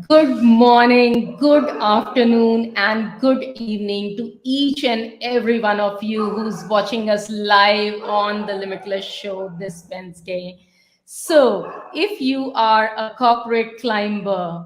Good morning, good afternoon, and good evening to each and every one of you who's watching us live on the Limitless Show this Wednesday. So, if you are a corporate climber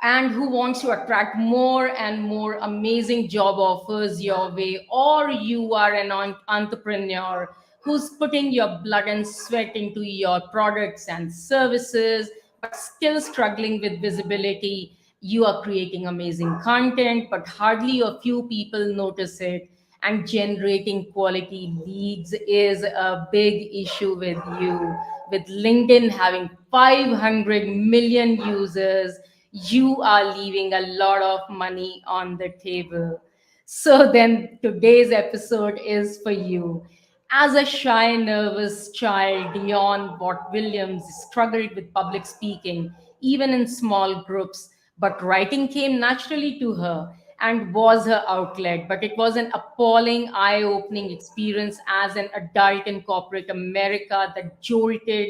and who wants to attract more and more amazing job offers your way, or you are an entrepreneur who's putting your blood and sweat into your products and services but still struggling with visibility. You are creating amazing content, but hardly a few people notice it. And generating quality leads is a big issue with you. With LinkedIn having 500 million users, you are leaving a lot of money on the table. So, then today's episode is for you. As a shy, nervous child, Dionne Watts-Williams struggled with public speaking, even in small groups, but writing came naturally to her and was her outlet. But it was an appalling, eye opening experience as an adult in corporate America that jolted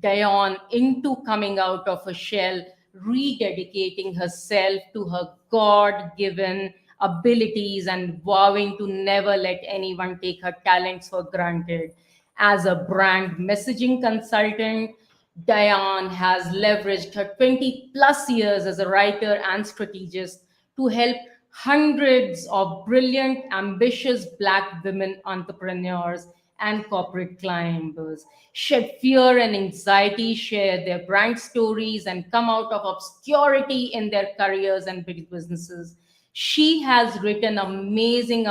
Dionne into coming out of her shell, rededicating herself to her God given abilities and vowing to never let anyone take her talents for granted. As a brand messaging consultant, Diane has leveraged her 20 plus years as a writer and strategist to help hundreds of brilliant, ambitious Black women entrepreneurs and corporate climbers shed fear and anxiety, share their brand stories, and come out of obscurity in their careers and big businesses. She has written amazing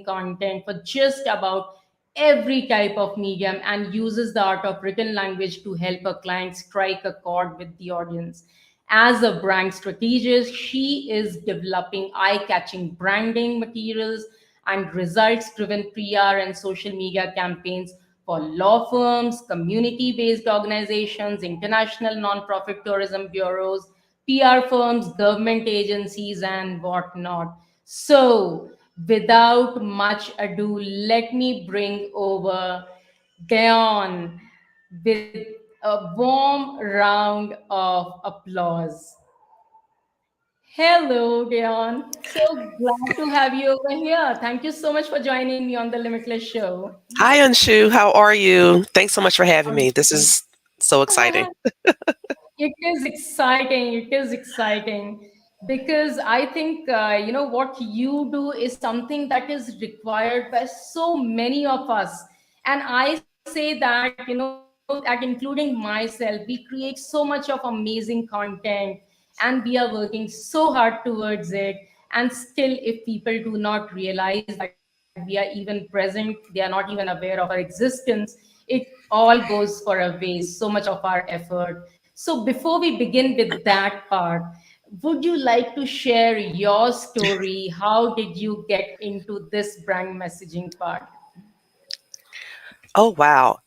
content for just about every type of medium and uses the art of written language to help her clients strike a chord with the audience. As a brand strategist, she is developing eye catching branding materials and results driven PR and social media campaigns for law firms, community based organizations, international nonprofit tourism bureaus, PR firms, government agencies, and whatnot. So, without much ado, let me bring over Dion with a warm round of applause. Hello, Dion. So glad to have you over here. Thank you so much for joining me on the Limitless Show. Hi, Anshu. How are you? Thanks so much for having me. This is so exciting. It is exciting. It is exciting because I think what you do is something that is required by so many of us. And I say that that including myself, we create so much of amazing content, and we are working so hard towards it. And still, if people do not realize that we are even present, they are not even aware of our existence. It all goes for a waste. So much of our effort. So, before we begin with that part, would you like to share your story? How did you get into this brand messaging part? Oh, wow.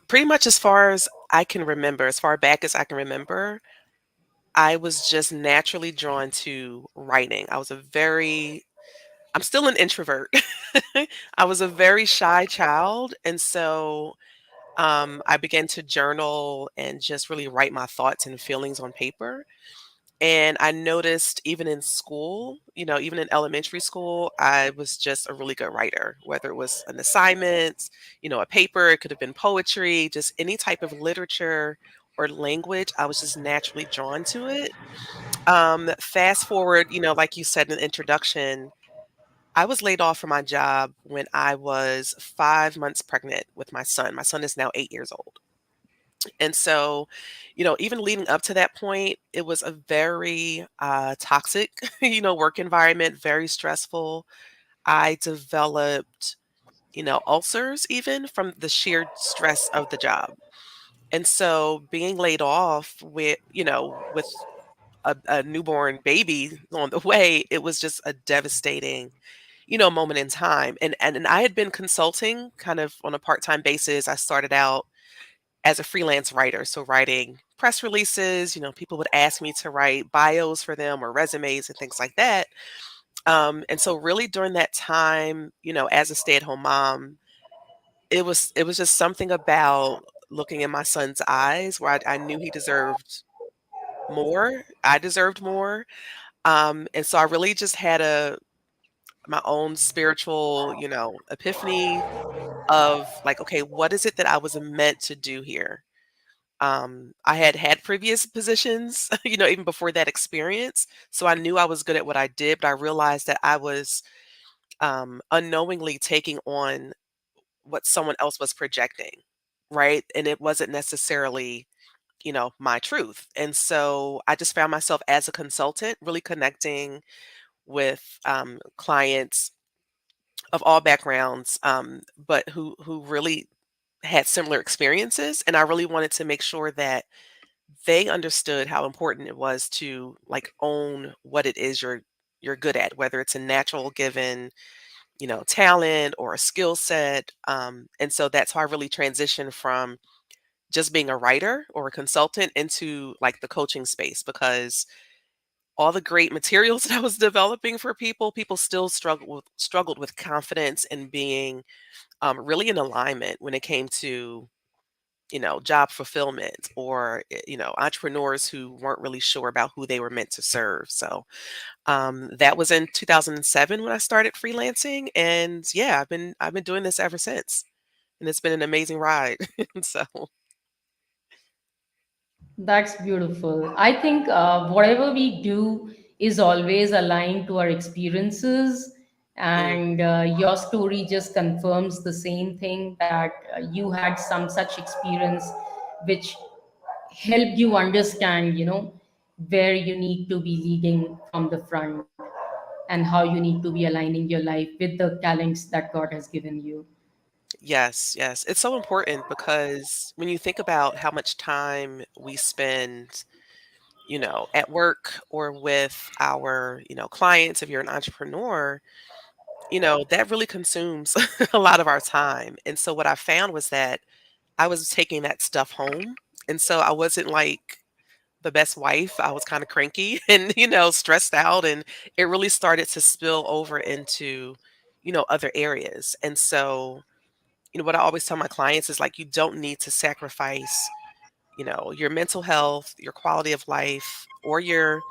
Pretty much as far as I can remember, as far back as I can remember, I was just naturally drawn to writing. I'm still an introvert. I was a very shy child. And so I began to journal and just really write my thoughts and feelings on paper. And I noticed even in school, even in elementary school, I was just a really good writer, whether it was an assignment, a paper, it could have been poetry, just any type of literature or language. I was just naturally drawn to it. Fast forward, like you said in the introduction, I was laid off from my job when I was 5 months pregnant with my son. My son is now 8 years old. And so, even leading up to that point, it was a very toxic, work environment, very stressful. I developed, ulcers even from the sheer stress of the job. And so being laid off with a newborn baby on the way, it was just a devastating, moment in time. And I had been consulting kind of on a part-time basis. I started out as a freelance writer. So writing press releases, people would ask me to write bios for them or resumes and things like that. And so really during that time, as a stay-at-home mom, it was just something about looking in my son's eyes where I knew he deserved more. I deserved more. And so I really just had a my own spiritual, epiphany of like, okay, what is it that I was meant to do here? I had had previous positions, even before that experience. So I knew I was good at what I did, but I realized that I was unknowingly taking on what someone else was projecting, right? And it wasn't necessarily, my truth. And so I just found myself as a consultant really connecting with clients of all backgrounds, but who really had similar experiences. And I really wanted to make sure that they understood how important it was to like own what it is you're good at, whether it's a natural given, talent or a skill set. And so that's how I really transitioned from just being a writer or a consultant into like the coaching space because all the great materials that I was developing for people still struggled with confidence and being really in alignment when it came to job fulfillment or entrepreneurs who weren't really sure about who they were meant to serve. So that was in 2007 when I started freelancing, and yeah, I've been doing this ever since, and it's been an amazing ride. So That's beautiful. I think whatever we do is always aligned to our experiences, mm, and your story just confirms the same thing that you had some such experience which helped you understand, where you need to be leading from the front and how you need to be aligning your life with the talents that God has given you. yes, yes, it's so important because when you think about how much time we spend at work or with our, clients, if you're an entrepreneur, that really consumes a lot of our time. And so what I found was that I was taking that stuff home. And so I wasn't like the best wife. I was kind of cranky and, stressed out. And it really started to spill over into, other areas. And so, what I always tell my clients is like, you don't need to sacrifice, your mental health, your quality of life, or your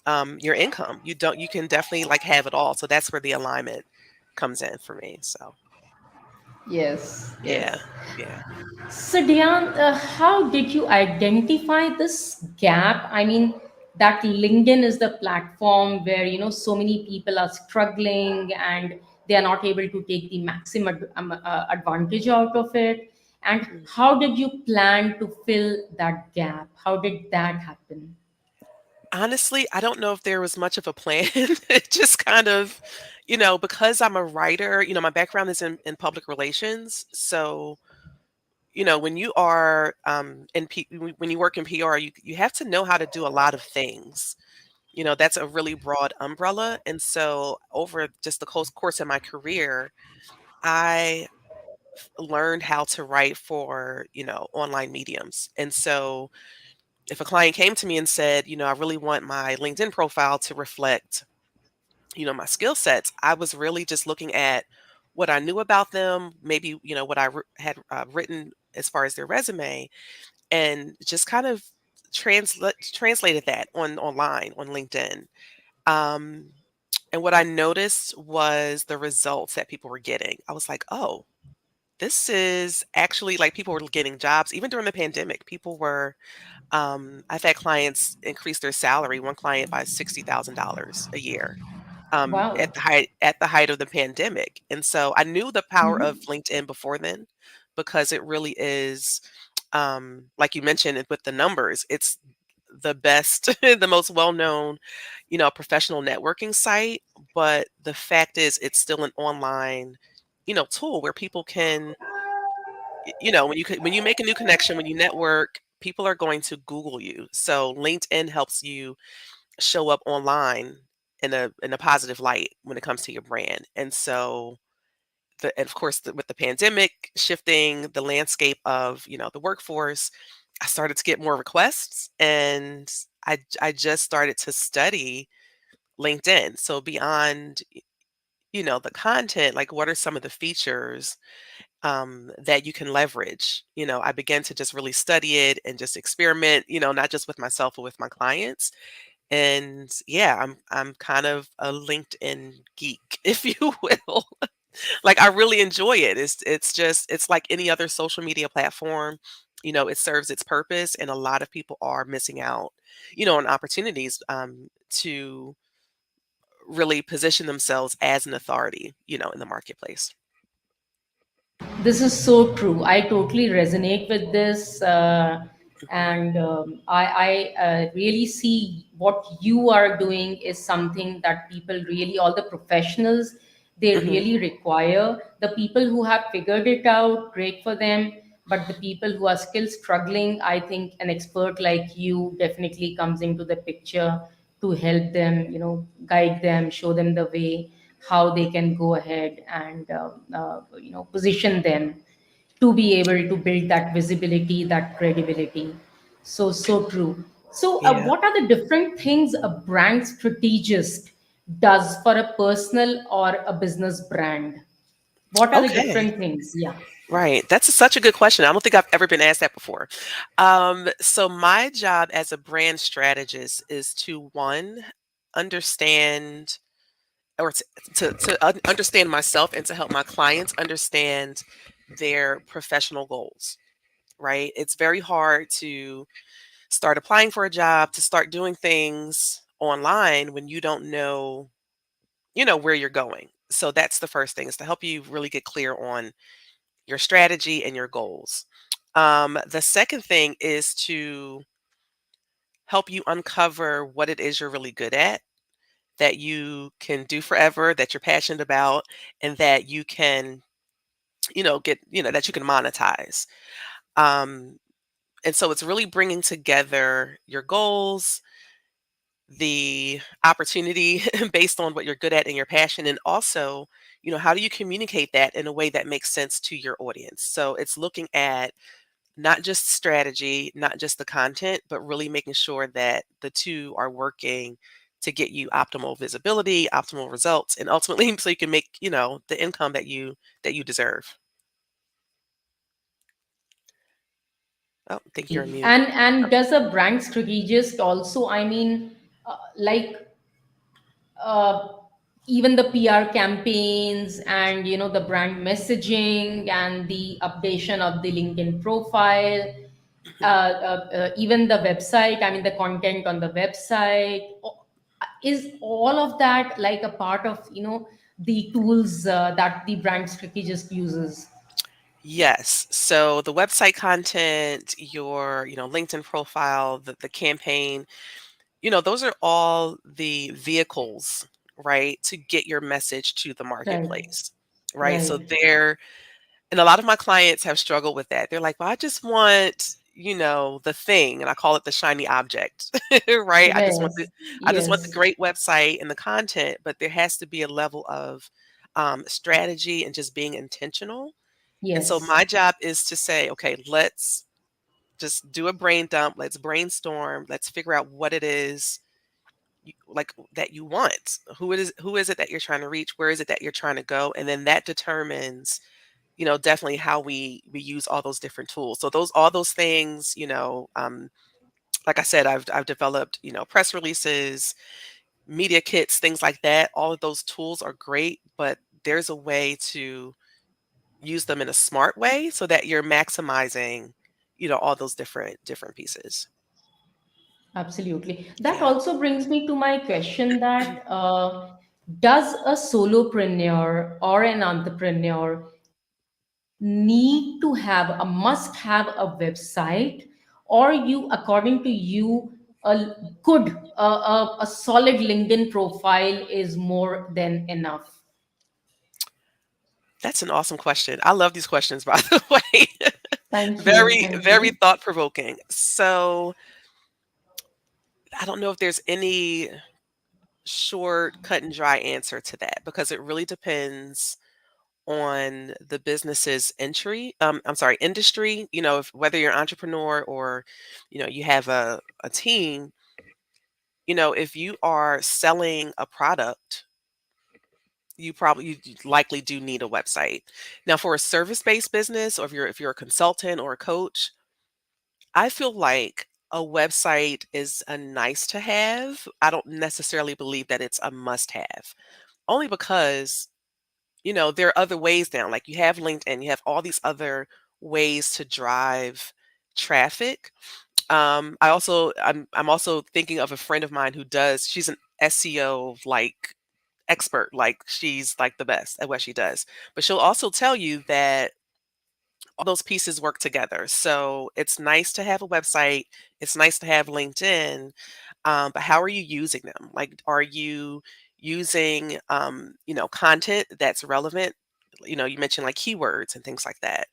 income. You can definitely like have it all. So that's where the alignment comes in for me. So Yes, yeah, yes. yeah. So, Diane, how did you identify this gap? I mean, that LinkedIn is the platform where so many people are struggling and they are not able to take the maximum advantage out of it. And Mm. how did you plan to fill that gap? How did that happen? Honestly, I don't know if there was much of a plan. It just kind of, because I'm a writer, my background is in public relations. So, when you are when you work in PR, you have to know how to do a lot of things. That's a really broad umbrella. And so over just the course of my career, I learned how to write for, online mediums. And so if a client came to me and said, I really want my LinkedIn profile to reflect, my skill sets, I was really just looking at what I knew about them, maybe, what I had written as far as their resume, and just kind of translated that online on LinkedIn. Um, and what I noticed was the results that people were getting. I was like, oh, this is actually like people were getting jobs even during the pandemic. People were I've had clients increase their salary, one client by $60,000 a year, Wow. at the height of the pandemic. And so I knew the power of Mhm. LinkedIn before then because it really is, like you mentioned with the numbers, it's the best, the most well-known, professional networking site. But the fact is, it's still an online, tool where people can, when you make a new connection, when you network, people are going to Google you. So LinkedIn helps you show up online in a positive light when it comes to your brand. And so and of course with the pandemic shifting the landscape of, the workforce, I started to get more requests, and I just started to study LinkedIn. So beyond, the content, like what are some of the features that you can leverage. I began to just really study it and just experiment, not just with myself, but with my clients. And yeah, I'm kind of a LinkedIn geek, if you will. Like, I really enjoy it. It's like any other social media platform. It serves its purpose, and a lot of people are missing out, on opportunities to really position themselves as an authority, in the marketplace. This is so true. I totally resonate with this. Mhm. And I really see what you are doing is something that people really, all the professionals, they Mhm. really require. The people who have figured it out, great for them. But the people who are still struggling, I think an expert like you definitely comes into the picture to help them, guide them, show them the way how they can go ahead and position them to be able to build that visibility, that credibility. So true. So Yeah. what are the different things a brand strategist does for a personal or a business brand? What are the Okay. different things? Yeah. Right. That's such a good question. I don't think I've ever been asked that before. So my job as a brand strategist is to, one, understand, or to understand myself and to help my clients understand their professional goals. Right. It's very hard to start applying for a job, to start doing things online when you don't know, where you're going. So that's the first thing, is to help you really get clear on your strategy and your goals. The second thing is to help you uncover what it is you're really good at, that you can do forever, that you're passionate about, and that you can, that you can monetize. Um, and so it's really bringing together your goals, the opportunity based on what you're good at and your passion, and also, how do you communicate that in a way that makes sense to your audience? So it's looking at not just strategy, not just the content, but really making sure that the two are working to get you optimal visibility, optimal results, and ultimately so you can make, the income that you deserve. Oh, I think you're on mute. And does a brand strategist also, I mean, like uh, even the PR campaigns and the brand messaging and the updation of the LinkedIn profile, Mhm. even the website. I mean, the content on the website, is all of that like a part of the tools that the brand strategist uses? Yes. So the website content, your, LinkedIn profile, the campaign, those are all the vehicles, right, to get your message to the Right, marketplace. Right. So right. and a lot of my clients have struggled with that. They're like, well, I just want, the thing. And I call it the shiny object. Right. Yes, I just want the yes, great website and the content, but there has to be a level of strategy and just being intentional. And so yes. my job is to say, okay, let's just do a brain dump. Let's brainstorm. Let's figure out what it is like that you want. Who is it that you're trying to reach? Where is it that you're trying to go? And then that determines, definitely how we use all those different tools. So all those things, like I said, I've developed, press releases, media kits, things like that. All of those tools are great, but there's a way to use them in a smart way so that you're maximizing, all those different pieces. Absolutely. That Yeah. also brings me to my question that does a solopreneur or an entrepreneur need to have a must have a website, or you, according to you, a good a solid LinkedIn profile is more than enough? That's an awesome question. I love these questions, by the way. Thank you. Very, Thank very you. thought provoking. So I don't know if there's any short, cut and dry answer to that, because it really depends on the business's I'm sorry, industry. If whether you're an entrepreneur or, you have a team, if you are selling a product, you likely do need a website. Now, for a service-based business, or if you're a consultant or a coach, I feel like a website is a nice to have. I don't necessarily believe that it's a must have. Only because, there are other ways now. Like you have LinkedIn, you have all these other ways to drive traffic. I'm also thinking of a friend of mine who she's an SEO like expert. Like she's like the best at what she does. But she'll also tell you that all those pieces work together. So it's nice to have a website. It's nice to have LinkedIn. But how are you using them? Like, are you using, content that's relevant? You mentioned like keywords and things like that.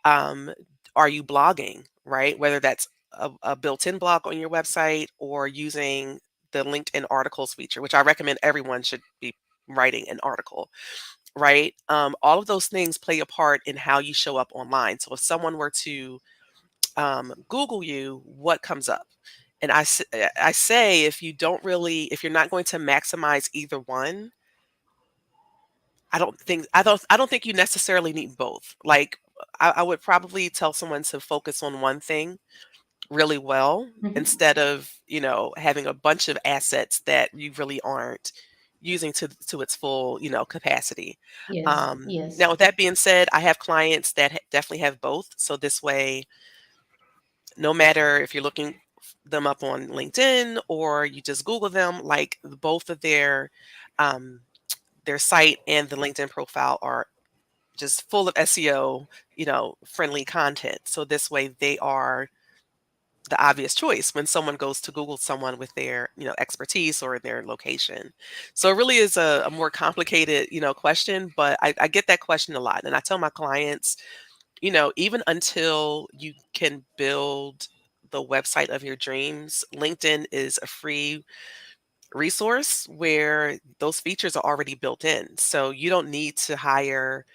Um, are you blogging, right? Whether that's a built-in blog on your website or using the LinkedIn articles feature, which I recommend everyone should be writing an article, right? All of those things play a part in how you show up online. So if someone were to Google you, what comes up? And I say if you're not going to maximize either one, I don't think you necessarily need both. Like I would probably tell someone to focus on one thing really well Mhm. instead of having a bunch of assets that you really aren't using to its full capacity. Yes, yes, Now with that being said, I have clients that definitely have both, so this way, no matter if you're looking them up on LinkedIn or you just Google them, like both of um, their site and the LinkedIn profile are just full of SEO friendly content, so this way they are the obvious choice when someone goes to Google someone with their, expertise or their location. So it really is a more complicated, question, but I get that question a lot. And I tell my clients, even until you can build the website of your dreams, LinkedIn is a free resource where those features are already built in. So you don't need to hire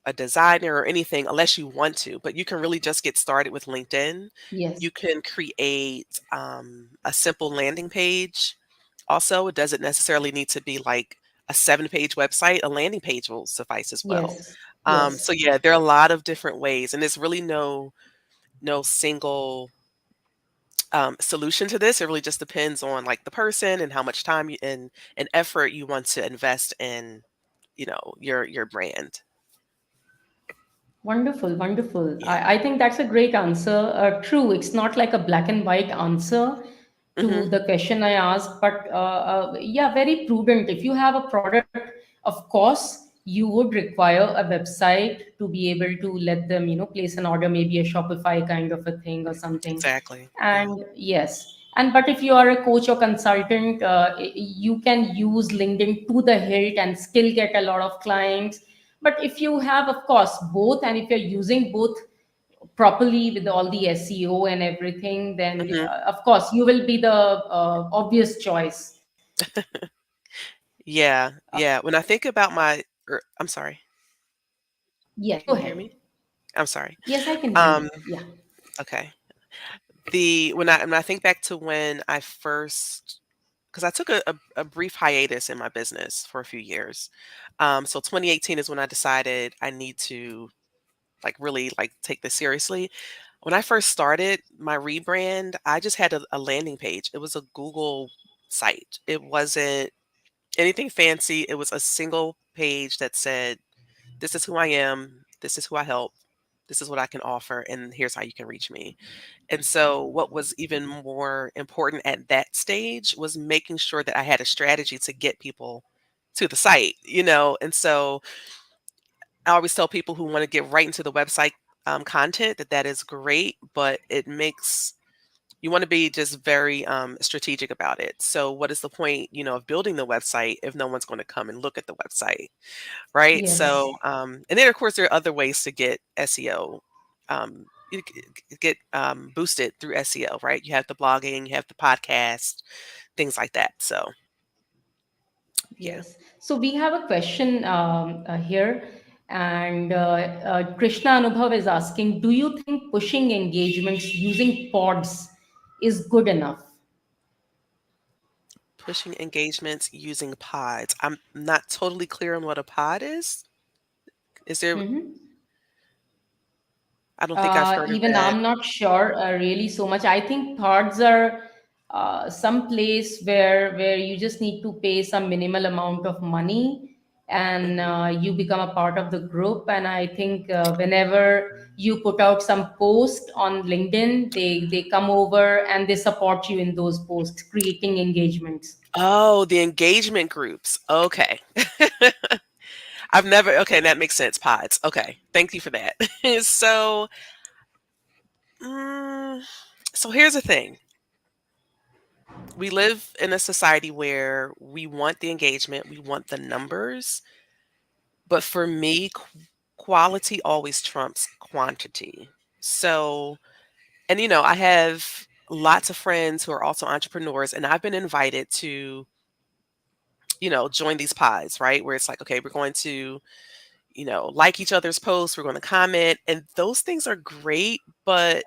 a designer or anything unless you want to, but you can really just get started with LinkedIn. yes, You can create a simple landing page. Also, it doesn't necessarily need to be like a 7-page website. A landing page will suffice as well. yes, So yes. yeah, there are a lot of different ways, and there's really no single solution to this. It really just depends on like the person and how much time and effort you want to invest in, your brand. Wonderful, wonderful. Yeah. I think that's a great answer. True, it's not like a black and white answer to Hmm. the question I asked, but yeah, very prudent. If you have a product, of course, you would require a website to be able to let them, place an order, maybe a Shopify kind of a thing or something. Exactly. Yeah. And yes, and but if you are a coach or consultant, you can use LinkedIn to the hilt and still get a lot of clients. But if you have, of course, both, and if you're using both properly with all the SEO and everything, then Mhm. of course you will be the obvious choice. Yeah, Uh, yeah. When I think about I'm sorry. yes, Can go you hear ahead. me? I'm sorry. Yes, I can hear Um, you. Yeah. okay. When I think back to when I first, because I took a brief hiatus in my business for a few years. So 2018 is when I decided I need to like really like take this seriously. When I first started my rebrand, I just had a landing page. It was a Google site. It wasn't anything fancy. It was a single page that said, "This is who I am. This is who I help. This is what I can offer, and here's how you can reach me." And so, what was even more important at that stage was making sure that I had a strategy to get people to the site. And so, I always tell people who want to get right into the website content that is great, but you want to be just very strategic about it. So, what is the point, of building the website if no one's going to come and look at the website? Right? Yes. So, and then of course there are other ways to get SEO, get boosted through SEO, right? You have the blogging, you have the podcast, things like that. So, yeah. Yes. So we have a question here, and Krishna Anubhav is asking, do you think pushing engagements using pods is good enough? Pushing engagements using pods. I'm not totally clear on what a pod is. Is there Mhm. I don't think I've heard of Even that. I'm not sure really so much. I think thoughts are some place where you just need to pay some minimal amount of money, and Mhm. you become a part of the group. And I think whenever you put out some post on LinkedIn, they come over and they support you in those posts, creating engagements. Oh, the engagement groups. Okay. I've never okay, that makes sense, pods. Okay, thank you for that. So, mm, so here's the thing. We live in a society where we want the engagement, we want the numbers, but for me, quality always trumps quantity. So, and I have lots of friends who are also entrepreneurs, and I've been invited to, join these pods, right? Where it's like, okay, we're going to like each other's posts, we're going to comment, and those things are great, but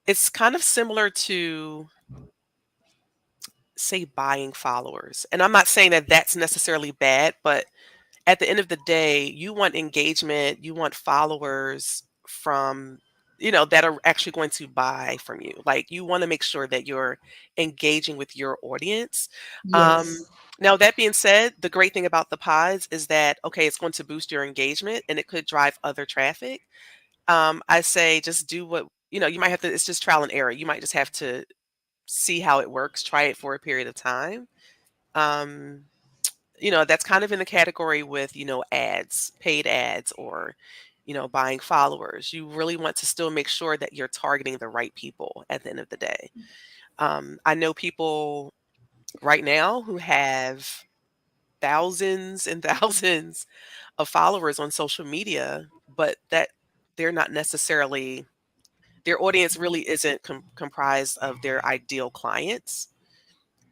it's kind of similar to, say, buying followers. And I'm not saying that that's necessarily bad, but at the end of the day, you want engagement, you want followers from, that are actually going to buy from you. Like you want to make sure that you're engaging with your audience. Um, Yes. Now, that being said, the great thing about the pods is that, okay, it's going to boost your engagement and it could drive other traffic. I say just do what, you might have to, it's just trial and error. You might just have to see how it works, try it for a period of time. Um, that's kind of in the category with, ads, paid ads, or, buying followers. You really want to still make sure that you're targeting the right people at the end of the day. I know people right now who have thousands and thousands of followers on social media, but that they're not necessarily, their audience really isn't comprised of their ideal clients.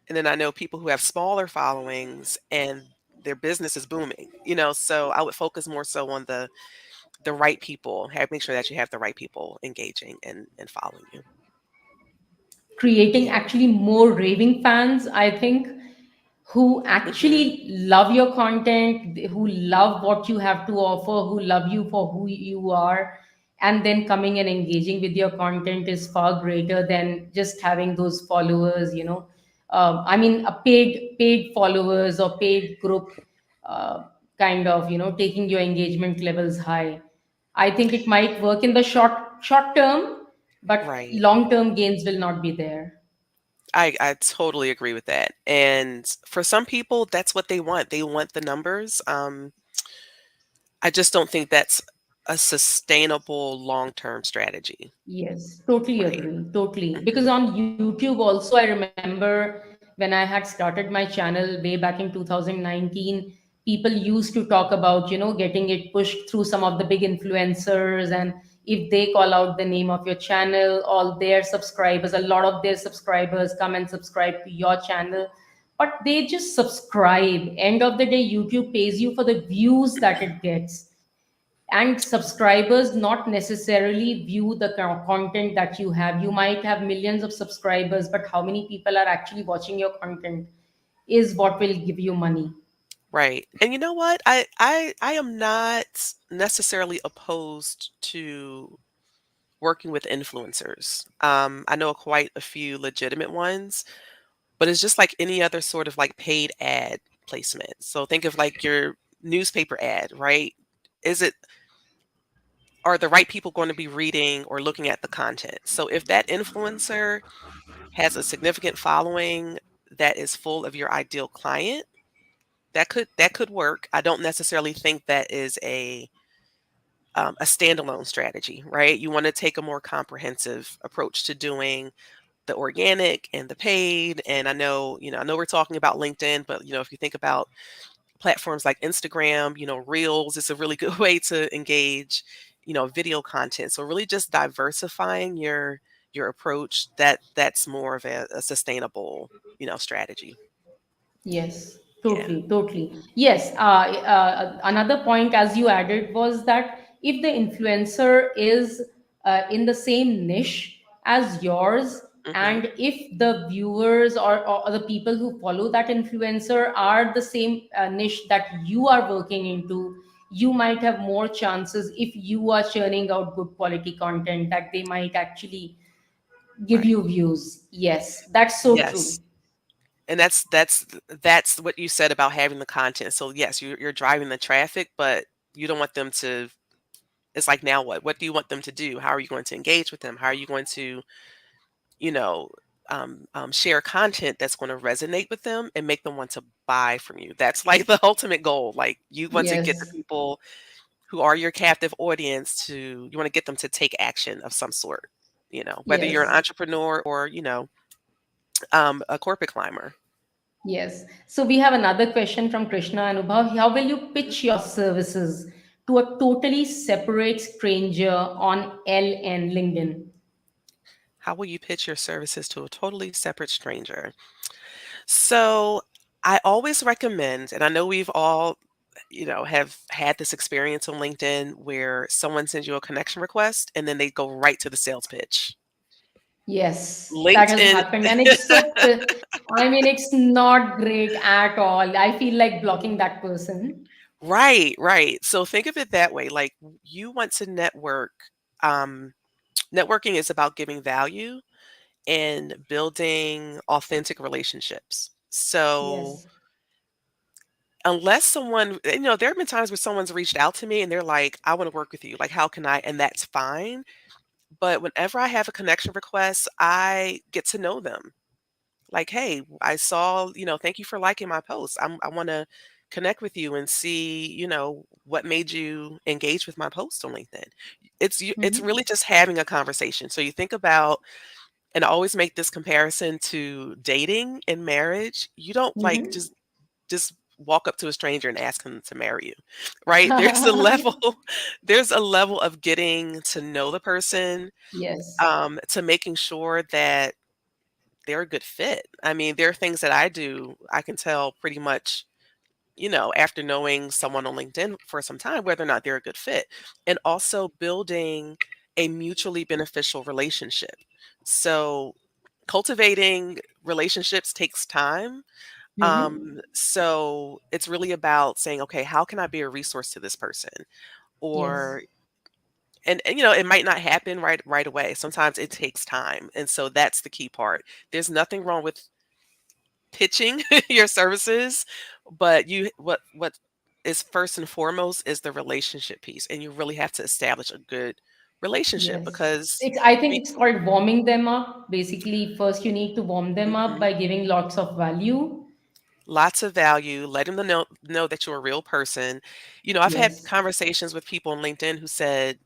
And then I know people who have smaller followings and their business is booming, so I would focus more so on the right people, have make sure that you have the right people engaging and following you. Creating Yeah. actually more raving fans, I think, who Mhm. actually love your content, who love what you have to offer, who love you for who you are, and then coming and engaging with your content is far greater than just having those followers. I mean, a paid followers or paid group, uh, kind of taking your engagement levels high. I think it might work in the short term, but Right. long term gains will not be there. I totally agree with that. And for some people, that's what they want. They want the numbers. I just don't think that's a sustainable long-term strategy. Yes, totally Right. agree. Totally. Because Mhm. on YouTube also, I remember when I had started my channel way back in 2019, people used to talk about, getting it pushed through some of the big influencers. And if they call out the name of your channel, all their subscribers, a lot of their subscribers come and subscribe to your channel. But they just subscribe. End of the day, YouTube pays you for the views that it gets, and subscribers not necessarily view the content that you have. You might have millions of subscribers, but how many people are actually watching your content is what will give you money. Right. And you know what? I am not necessarily opposed to working with influencers. I know quite a few legitimate ones, but it's just like any other sort of like paid ad placement. So think of like your newspaper ad, right? Is it Are the right people going to be reading or looking at the content? So if that influencer has a significant following that is full of your ideal client, that could work. I don't necessarily think that is a standalone strategy, right? You want to take a more comprehensive approach to doing the organic and the paid. And I know we're talking about LinkedIn, but if you think about platforms like Instagram, Reels is a really good way to engage, video content. So really just diversifying your approach, that's more of a sustainable, strategy. Yes, Yeah. totally, totally. Yes, another point as you added was that if the influencer is in the same niche as yours, Mhm. And if the viewers or the people who follow that influencer are the same niche that you are working into, you might have more chances if you are churning out good quality content that they might actually give Right. you views. Yes, that's so true. Yes. And that's what you said about having the content. So yes, you're driving the traffic, but you don't want them to. It's like, now what? What do you want them to do? How are you going to engage with them? How are you going to, you know, share content that's going to resonate with them and make them want to buy from you? That's like the ultimate goal. Like, you want to get the Yes, people who are your captive audience to, you want to get them to take action of some sort. Whether you're an yes, entrepreneur or a corporate climber. yes. So we have another question from Krishna Anubhav. How will you pitch your services to a totally separate stranger on L and LinkedIn? How will you pitch your services to a totally separate stranger? So I always recommend, and I know we've all, have had this experience on LinkedIn where someone sends you a connection request and then they go right to the sales pitch. Yes, that has LinkedIn, happened, and it's I mean, it's not great at all. I feel like blocking that person. right, right. So think of it that way. Like, you want to network. Um, Networking is about giving value and building authentic relationships. So Yes. unless someone, there have been times where someone's reached out to me and they're like, I want to work with you. Like, how can I? And that's fine. But whenever I have a connection request, I get to know them. Like, hey, I saw, thank you for liking my post. I want to connect with you and see, what made you engage with my post on LinkedIn. It's Mm-hmm. really just having a conversation. So you think about, and I always make this comparison to dating and marriage. You don't like Mm-hmm. just walk up to a stranger and ask him to marry you, right? There's a level there's a level of getting to know the person, Yes. to making sure that they're a good fit. I mean, there are things that I do, I can tell pretty much, after knowing someone on LinkedIn for some time, whether or not they're a good fit. And also building a mutually beneficial relationship. So cultivating relationships takes time. Mm-hmm. So it's really about saying, okay, how can I be a resource to this person? Yes. Or and it might not happen right away. Sometimes it takes time. And so that's the key part. There's nothing wrong with pitching your services, but what is first and foremost is the relationship piece. And you really have to establish a good relationship Yes. because I think we it's called warming them up. Basically, first you need to warm them up Mhm. by giving lots of value. Lots of value, letting them know that you're a real person. I've had Yes. conversations with people on LinkedIn who said,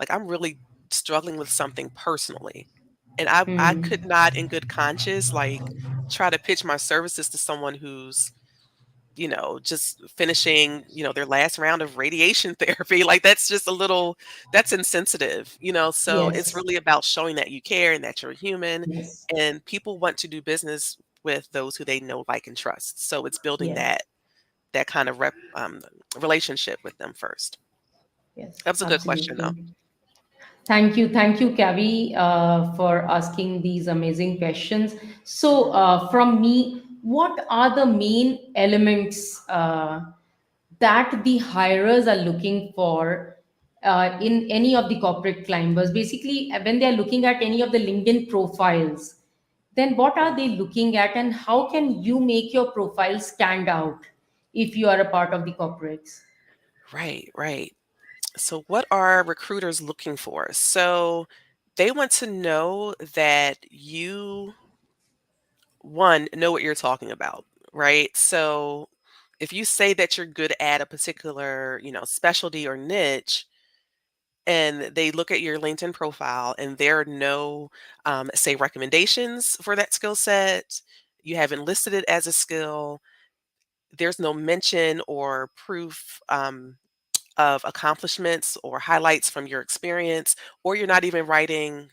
like, I'm really struggling with something personally. And I could Hmm. not in good conscience, like, try to pitch my services to someone who's, just finishing, their last round of radiation therapy. Like, that's insensitive, so it's Yes. really about showing that you care and that you're human, Yes. and people want to do business with those who they know, like, and trust. So it's building Yes. that kind of relationship with them first. Yes. That was a good question, though. Absolutely. Thank you, Kavi, for asking these amazing questions. So, from me, what are the main elements that the hirers are looking for in any of the corporate climbers? Basically, when they are looking at any of the LinkedIn profiles, then what are they looking at, and how can you make your profile stand out if you are a part of the corporates? Right, right. So, what are recruiters looking for? So, they want to know that you, one, know what you're talking about, right? So, if you say that you're good at a particular, specialty or niche, and they look at your LinkedIn profile and there are no, say, recommendations for that skill set, you haven't listed it as a skill, there's no mention or proof, of accomplishments or highlights from your experience, or you're not even writing,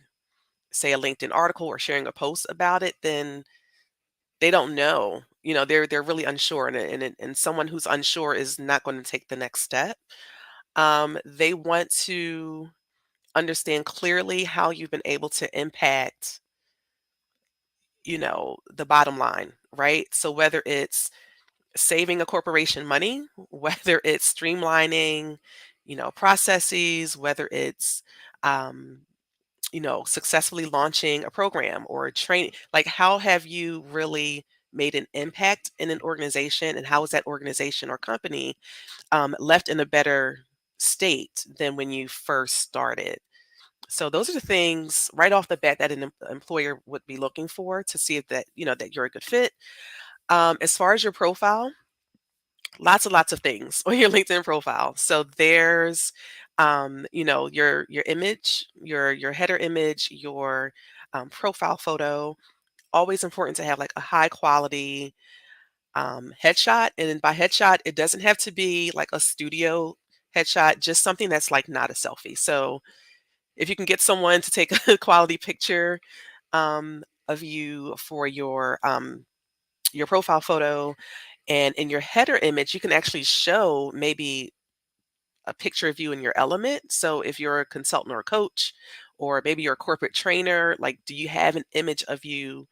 say, a LinkedIn article or sharing a post about it, then they don't know. They're really unsure, and someone who's unsure is not going to take the next step. They want to understand clearly how you've been able to impact the bottom line, right? So whether it's saving a corporation money, whether it's streamlining, processes, whether it's, um, successfully launching a program or training, like how have you really made an impact in an organization, and how is that organization or company left in a better state than when you first started? So those are the things right off the bat that an employer would be looking for to see if that that you're a good fit. As far as your profile, lots and lots of things on your LinkedIn profile. So there's, your image, your header image, your profile photo. Always important to have like a high quality headshot. And by headshot, it doesn't have to be like a studio headshot, just something that's like not a selfie. So if you can get someone to take a quality picture of you for your profile photo, and in your header image, you can actually show maybe a picture of you in your element. So if you're a consultant or a coach, or maybe you're a corporate trainer, like, do you have an image of you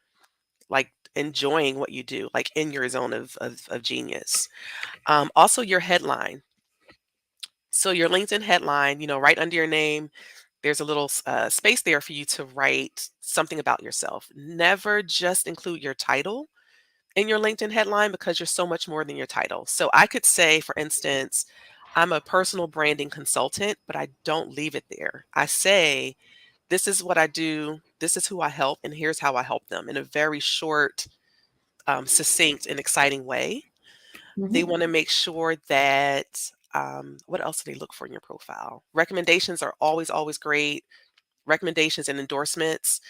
like enjoying what you do, like in your zone of genius? Also, your headline. So your LinkedIn headline, right under your name, there's a little space there for you to write something about yourself. Never just include your title in your LinkedIn headline, because you're so much more than your title. So I could say, for instance, I'm a personal branding consultant, but I don't leave it there. I say, this is what I do, this is who I help, and here's how I help them, in a very short, succinct, and exciting way. They want to make sure that, what else do they look for in your profile? Recommendations are always, always great. Recommendations and endorsements.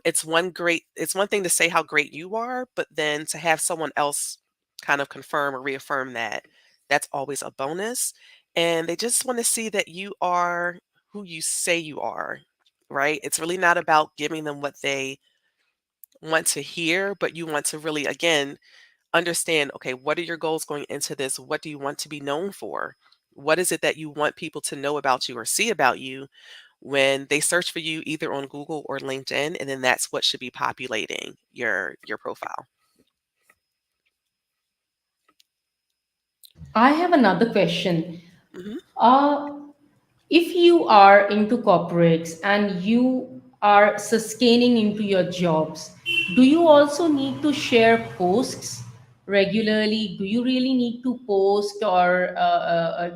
It's one thing to say how great you are, but then to have someone else kind of confirm or reaffirm that, that's always a bonus. And they just want to see that you are who you say you are, right? It's really not about giving them what they want to hear, but you want to really, again, understand, okay, what are your goals going into this? What do you want to be known for? What is it that you want people to know about you or see about you when they search for you either on Google or LinkedIn? And then that's what should be populating your profile. I have another question. Hmm. Uh, if you are into corporates and you are sustaining into your jobs, do you also need to share posts regularly? Do you really need to post, or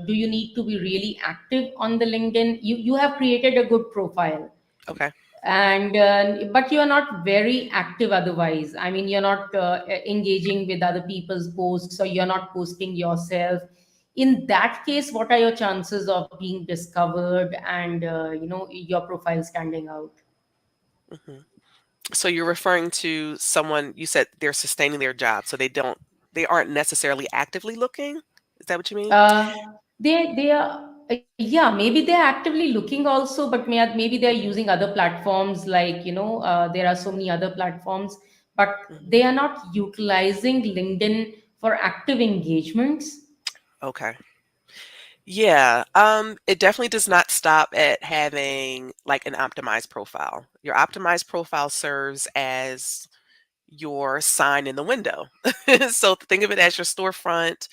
do you need to be really active on the LinkedIn? You have created a good profile, Okay. and but you are not very active otherwise. I mean, you're not engaging with other people's posts, or you're not posting yourself. In that case, what are your chances of being discovered and your profile standing out? Hmm. So you're referring to someone, you said they're sustaining their job, so they aren't necessarily actively looking. Is that what you mean? uh, they are, yeah, maybe they're actively looking also, but maybe they're using other platforms, like there are so many other platforms, but Hmm. they are not utilizing LinkedIn for active engagements. Okay. Yeah, it definitely does not stop at having like an optimized profile. Your optimized profile serves as your sign in the window. So think of it as your storefront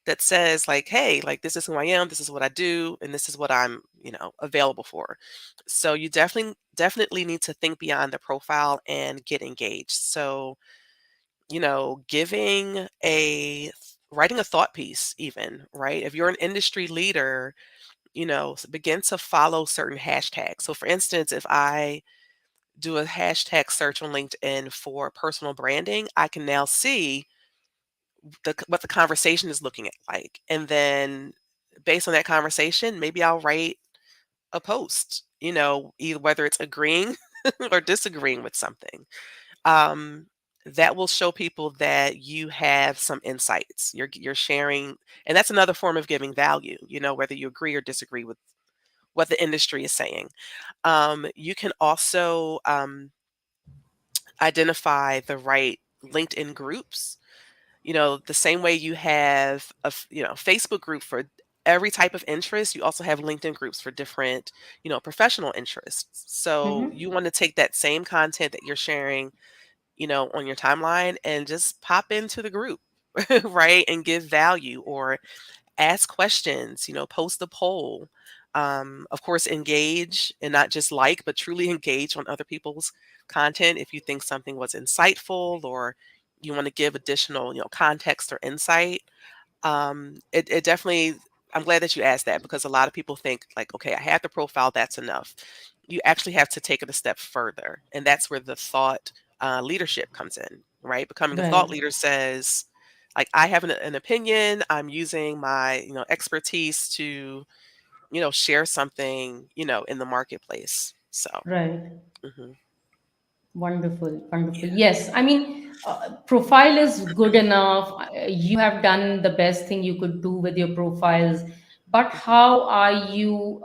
that says like, hey, like this is who I am, this is what I do, and this is what I'm, available for. So you definitely need to think beyond the profile and get engaged. So, giving a writing a thought piece even, right? If you're an industry leader, begin to follow certain hashtags. So for instance, if I do a hashtag search on LinkedIn for personal branding, I can now see what the conversation is looking at like. And then based on that conversation, maybe I'll write a post, either whether it's agreeing or disagreeing with something. Um, that will show people that you have some insights. You're sharing, and that's another form of giving value, whether you agree or disagree with what the industry is saying. You can also identify the right LinkedIn groups. The same way you have Facebook group for every type of interest, you also have LinkedIn groups for different, professional interests. So Mhm. you want to take that same content that you're sharing on your timeline and just pop into the group, right? And give value or ask questions, post a poll. Of course, engage and not just like, but truly engage on other people's content if you think something was insightful or you want to give additional, context or insight. It definitely, I'm glad that you asked that because a lot of people think like, okay, I have the profile, that's enough. You actually have to take it a step further. And that's where the thought leadership comes in, right? Becoming a thought Right. leader says, like, I have an opinion. I'm using my, expertise to, share something, in the marketplace. So, Right. hmm Wonderful, wonderful. yeah. Yes, I mean, profile is good enough. You have done the best thing you could do with your profiles, but hmm how are you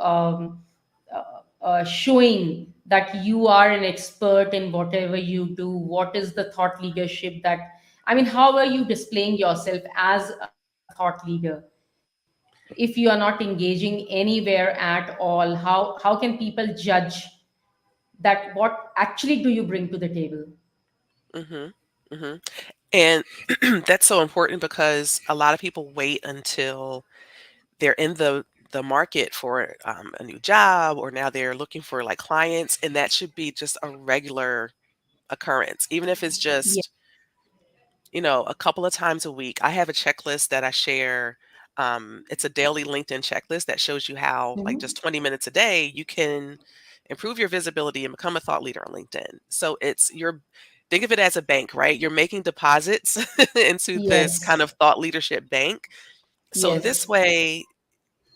showing that you are an expert in whatever you do? What is the thought leadership that, I mean, how are you displaying yourself as a thought leader? If you are not engaging anywhere at all, how can people judge that what actually do you bring to the table? hmm hmm And that's so important because a lot of people wait until they're in the market for a new job or now they're looking for like clients, and that should be just a regular occurrence, even if it's Yeah. just a couple of times a week. I have a checklist that I share. It's a daily LinkedIn checklist that shows you how, like, Mhm. just 20 minutes a day, you can improve your visibility and become a thought leader on LinkedIn. So think of it as a bank, right? You're making deposits into this kind Yes. of thought leadership bank. So this Yes. way,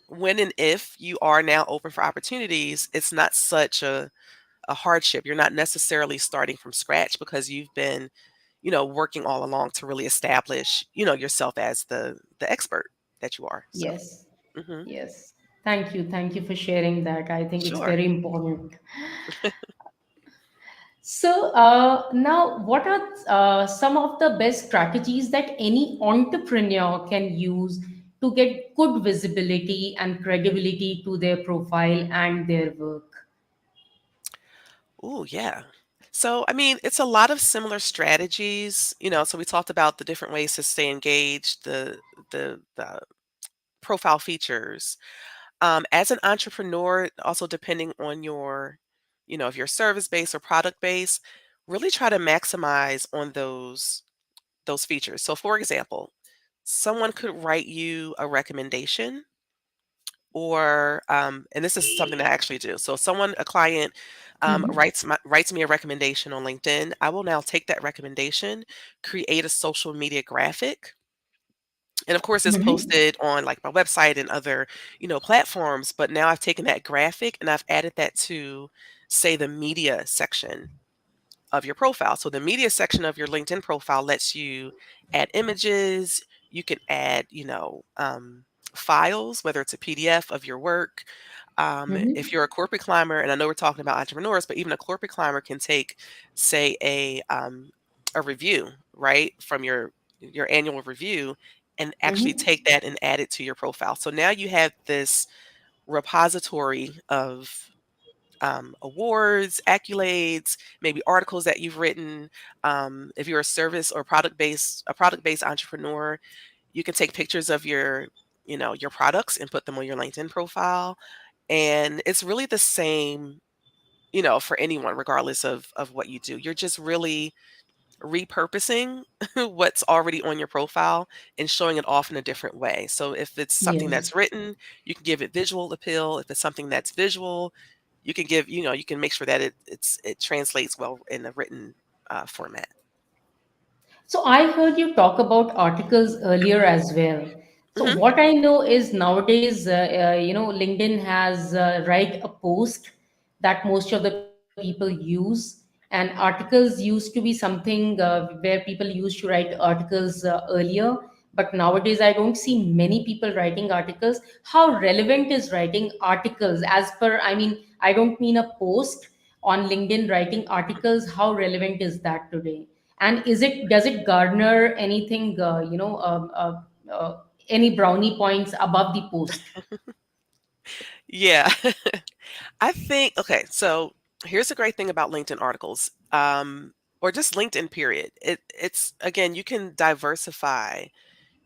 when and if you are now open for opportunities, it's not such a hardship. You're not necessarily starting from scratch because you've been, working all along to really establish, yourself as the expert that you are. So, Yes. mhm, Yes. Thank you. Thank you for sharing that. I think it's sure. very important. So, now, what are some of the best strategies that any entrepreneur can use to get good visibility and credibility to their profile and their work? Oh, yeah. So, I mean, it's a lot of similar strategies, so we talked about the different ways to stay engaged, the profile features. As an entrepreneur, also depending on if you're service based or product based, really try to maximize on those features. So, for example, someone could write you a recommendation, or and this is something that I actually do. So, a client, Mhm. writes me a recommendation on LinkedIn. I will now take that recommendation, create a social media graphic, and of course, it's Mhm. posted on like my website and other, platforms. But now I've taken that graphic and I've added that to, say, the media section of your profile. So the media section of your LinkedIn profile lets you add images. You can add, files, whether it's a PDF of your work. If Mhm. you're a corporate climber, and I know we're talking about entrepreneurs, but even a corporate climber can take, say, a review, right, from your annual review, and actually Mhm. take that and add it to your profile. So now you have this repository of awards, accolades, maybe articles that you've written. If you're a service or product based entrepreneur, you can take pictures of your products and put them on your LinkedIn profile. And it's really the same, for anyone, regardless of what you do. You're just really repurposing what's already on your profile and showing it off in a different way. So if it's something Yes. that's written, you can give it visual appeal. If it's something that's visual, you can make sure that it translates well in a written format. So I heard you talk about articles earlier as well. So hmm what I know is nowadays, LinkedIn has write a post that most of the people use, and articles used to be something where people used to write articles earlier, but nowadays I don't see many people writing articles. How relevant is writing articles as per? I mean, I don't mean a post on LinkedIn. Writing articles, how relevant is that today? And does it garner anything, any brownie points above the post? Yeah. I think, okay, so here's the great thing about LinkedIn articles. or just LinkedIn period. It's again, you can diversify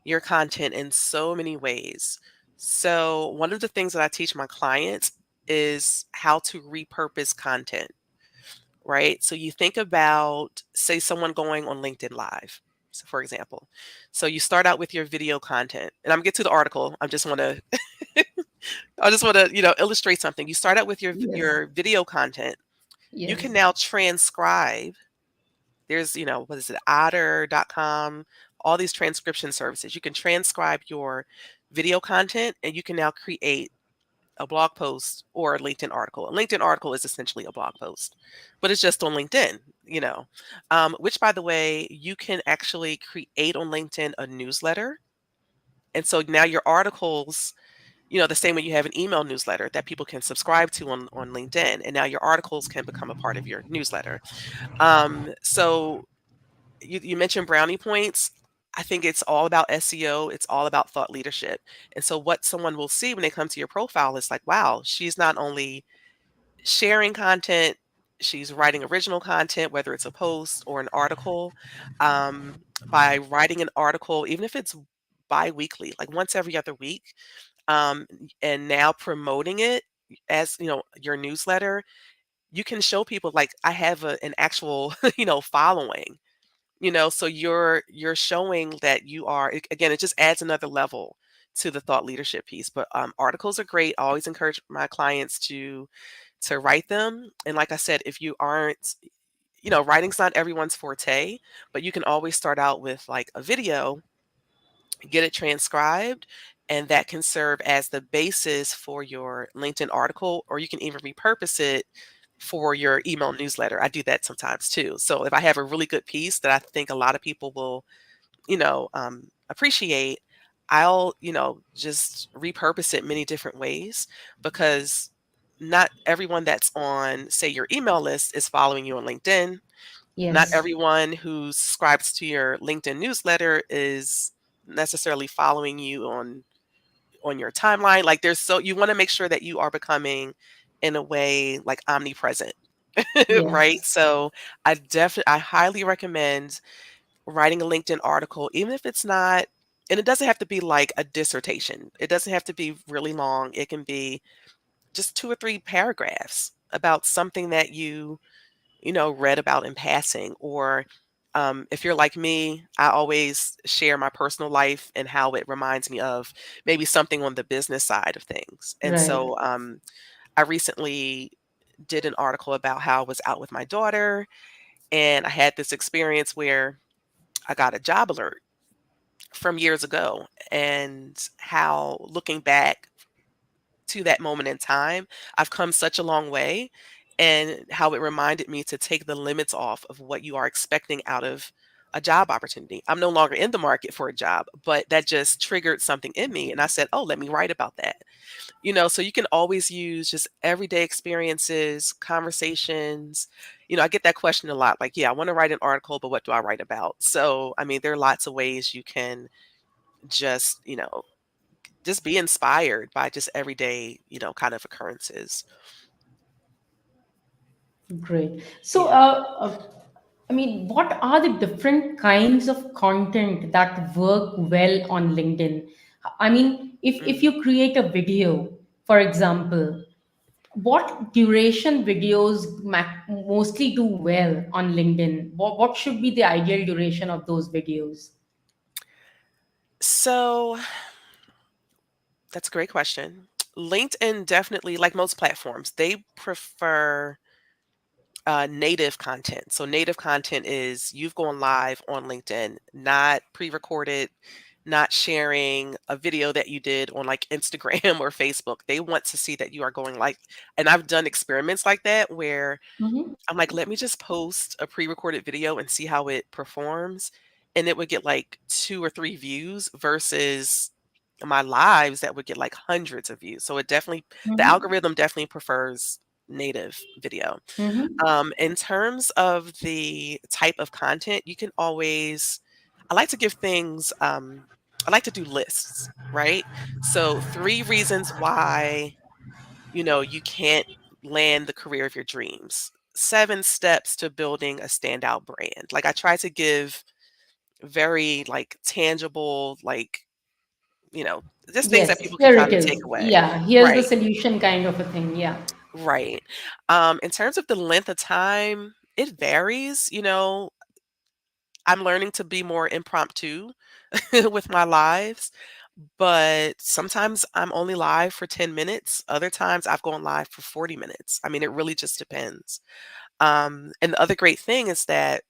your content in so many ways. So, one of the things that I teach my clients is how to repurpose content, right? So, you think about, say, someone going on LinkedIn Live, so for example. So, you start out with your video content, and I'm get to the article. I just want to, illustrate something. You start out with Yes. your video content. You can Yes. now transcribe. There's, what is it, otter.com, all these transcription services. You can transcribe your video content and you can now create a blog post or a LinkedIn article. A LinkedIn article is essentially a blog post, but it's just on LinkedIn, which, by the way, you can actually create on LinkedIn a newsletter. And so now your articles, the same way you have an email newsletter that people can subscribe to on LinkedIn, and now your articles can become a part of your newsletter. So you mentioned brownie points. I think it's all about SEO. It's all about thought leadership. And so what someone will see when they come to your profile is like, wow, she's not only sharing content, she's writing original content, whether it's a post or an article. By writing an article, even if it's bi-weekly, like once every other week, and now promoting it as, your newsletter, you can show people like I have an actual, following. So you're showing that you are, again, it just adds another level to the thought leadership piece. But articles are great. I always encourage my clients to write them. And like I said, if you aren't, writing's not everyone's forte, but you can always start out with like a video, get it transcribed, and that can serve as the basis for your LinkedIn article, or you can even repurpose it for your email newsletter. I do that sometimes too. So if I have a really good piece that I think a lot of people will, appreciate, I'll, just repurpose it many different ways, because not everyone that's on, say, your email list is following you on LinkedIn. Not Yes. everyone who subscribes to your LinkedIn newsletter is necessarily following you on your timeline. Like you want to make sure that you are becoming, in a way, like omnipresent, right? Yes. So I highly recommend writing a LinkedIn article, even if it's not, and it doesn't have to be like a dissertation. It doesn't have to be really long. It can be just 2 or 3 paragraphs about something that you read about in passing. Or if you're like me, I always share my personal life and how it reminds me of maybe something on the business side of things. And Right. so I recently did an article about how I was out with my daughter, and I had this experience where I got a job alert from years ago, and how, looking back to that moment in time, I've come such a long way, and how it reminded me to take the limits off of what you are expecting out of a job opportunity. I'm no longer in the market for a job, but that just triggered something in me. And I said, oh, let me write about that. So you can always use just everyday experiences, conversations. I get that question a lot, like, yeah, I want to write an article, but what do I write about? So, I mean, there are lots of ways you can just, just be inspired by just everyday, kind of occurrences. Great. So, Yeah. I mean, what are the different kinds of content that work well on LinkedIn? I mean, if Mm. you create a video, for example, what duration videos mostly do well on LinkedIn? What should be the ideal duration of those videos? So that's a great question. LinkedIn definitely, like most platforms, they prefer native content. So native content is you've gone live on LinkedIn, not pre-recorded, not sharing a video that you did on like Instagram or Facebook. They want to see that you are going like, and I've done experiments like that where Hmm. I'm like, let me just post a pre-recorded video and see how it performs. And it would get like 2 or 3 views versus my lives that would get like hundreds of views. So the Hmm. algorithm definitely prefers native video. Hmm. In terms of the type of content, I like to give things, I like to do lists, right? So 3 reasons why, you can't land the career of your dreams. 7 steps to building a standout brand. Like I try to give very like tangible, like, you know, just things that Yes, people can here kind it of take is. away. Yeah, here's the Right. solution kind of a thing. Yeah. Right. In terms of the length of time, it varies. I'm learning to be more impromptu with my lives, but sometimes I'm only live for 10 minutes. Other times I've gone live for 40 minutes. I mean, it really just depends. And the other great thing is that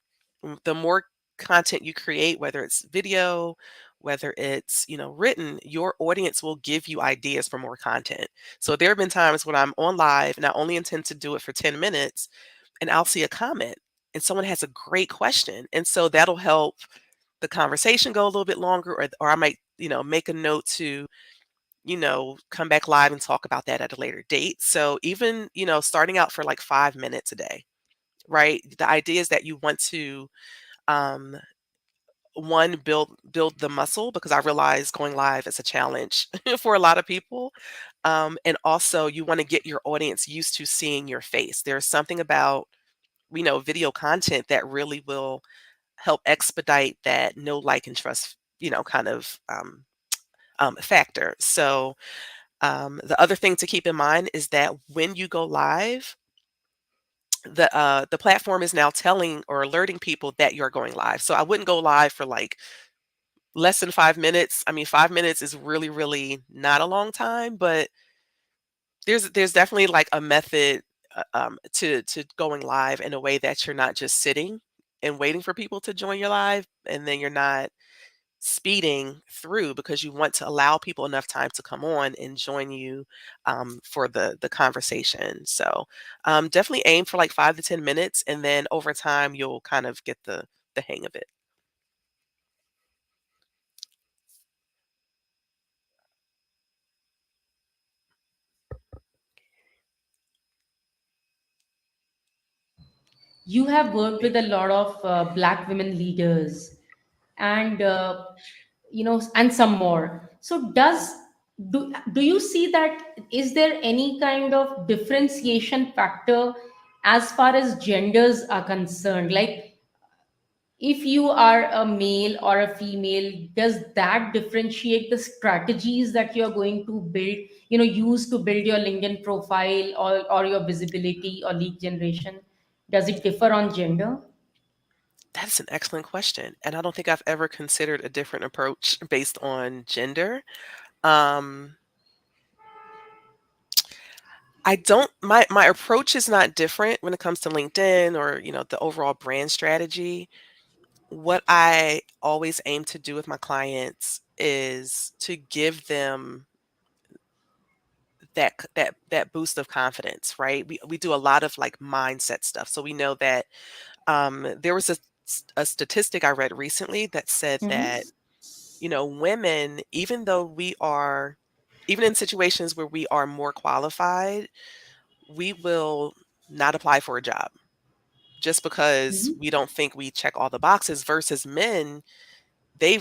the more content you create, whether it's video, whether it's, written, your audience will give you ideas for more content. So there have been times when I'm on live and I only intend to do it for 10 minutes and I'll see a comment and someone has a great question. And so that'll help the conversation go a little bit longer, or I might, make a note to, come back live and talk about that at a later date. So even, starting out for like 5 minutes a day, right? The idea is that you want to, um, one, build the muscle, because I realize going live is a challenge for a lot of people. And also you want to get your audience used to seeing your face. There's something about, video content that really will help expedite that know, like, and trust, kind of factor. So the other thing to keep in mind is that when you go live, the platform is now telling or alerting people that you're going live. So I wouldn't go live for like less than 5 minutes. I mean, 5 minutes is really, really not a long time, but there's definitely like a method to going live in a way that you're not just sitting and waiting for people to join your live, and then you're not speeding through, because you want to allow people enough time to come on and join you for the conversation. So definitely aim for like 5 to 10 minutes, and then over time you'll kind of get the hang of it. You have worked with a lot of black women leaders, and and some more. So do you see that, is there any kind of differentiation factor as far as genders are concerned? Like, if you are a male or a female, does that differentiate the strategies that you're going to build, use to build your LinkedIn profile, or your visibility or lead generation? Does it differ on gender? That's an excellent question, and I don't think I've ever considered a different approach based on gender. Um, I don't my approach is not different when it comes to LinkedIn or, the overall brand strategy. What I always aim to do with my clients is to give them that boost of confidence, right? We do a lot of like mindset stuff. So we know that there was a statistic I read recently that said that, Mm-hmm. women, even in situations where we are more qualified, we will not apply for a job just because Mm-hmm. we don't think we check all the boxes, versus men.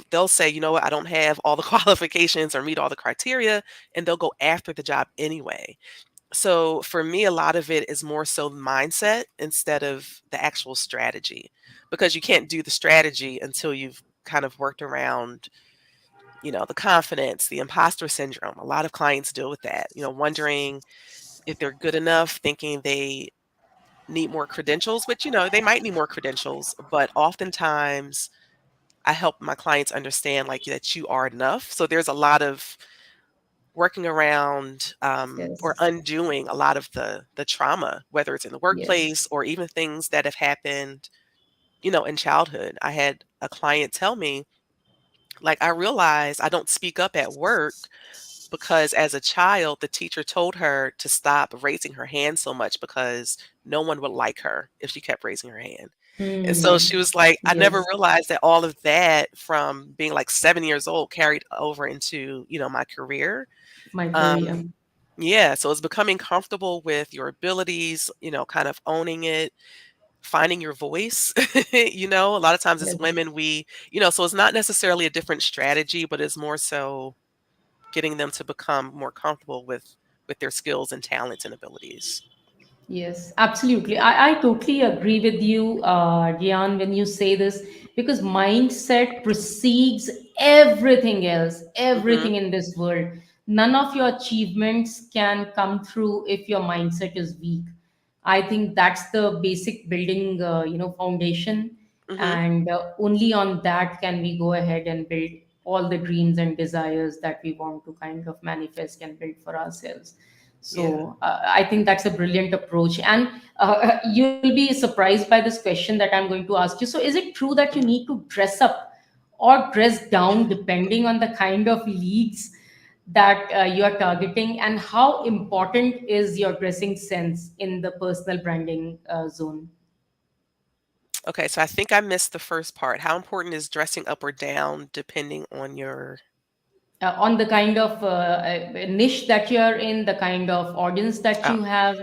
They'll say, you know what, I don't have all the qualifications or meet all the criteria, and they'll go after the job anyway. So for me, a lot of it is more so mindset instead of the actual strategy, because you can't do the strategy until you've kind of worked around, the confidence, the imposter syndrome. A lot of clients deal with that, wondering if they're good enough, thinking they need more credentials, which, they might need more credentials, but oftentimes I help my clients understand like that you are enough. So there's a lot of working around or Yes. undoing a lot of the trauma, whether it's in the Yes. workplace or even things that have happened, in childhood. I had a client tell me, like, I realize I don't speak up at work because as a child, the teacher told her to stop raising her hand so much because no one would like her if she kept raising her hand. And so she Hmm. was like, I never Yes. realized that all of that from being like 7 years old carried over into, my career. My Um, career. yeah, so it's becoming comfortable with your abilities, kind of owning it, finding your voice. A lot of times as Yes. women, so it's not necessarily a different strategy, but it's more so getting them to become more comfortable with their skills and talents and abilities. Yes, absolutely. I totally agree with you, Gian, when you say this, because mindset precedes everything else, Mhm. everything in this world. None of your achievements can come through if your mindset is weak. I think that's the basic building, foundation, Mhm. and only on that can we go ahead and build all the dreams and desires that we want to kind of manifest and build for ourselves. Yeah. So I think that's a brilliant approach. And you'll be surprised by this question that I'm going to ask you. So is it true that you Mhm. need to dress up or dress down depending on the kind of leagues that you are targeting? And how important is your dressing sense in the personal branding zone? Okay, so I think I missed the first part. How important is dressing up or down depending on your On the kind of niche that you're in, the kind of audience that Oh, you have,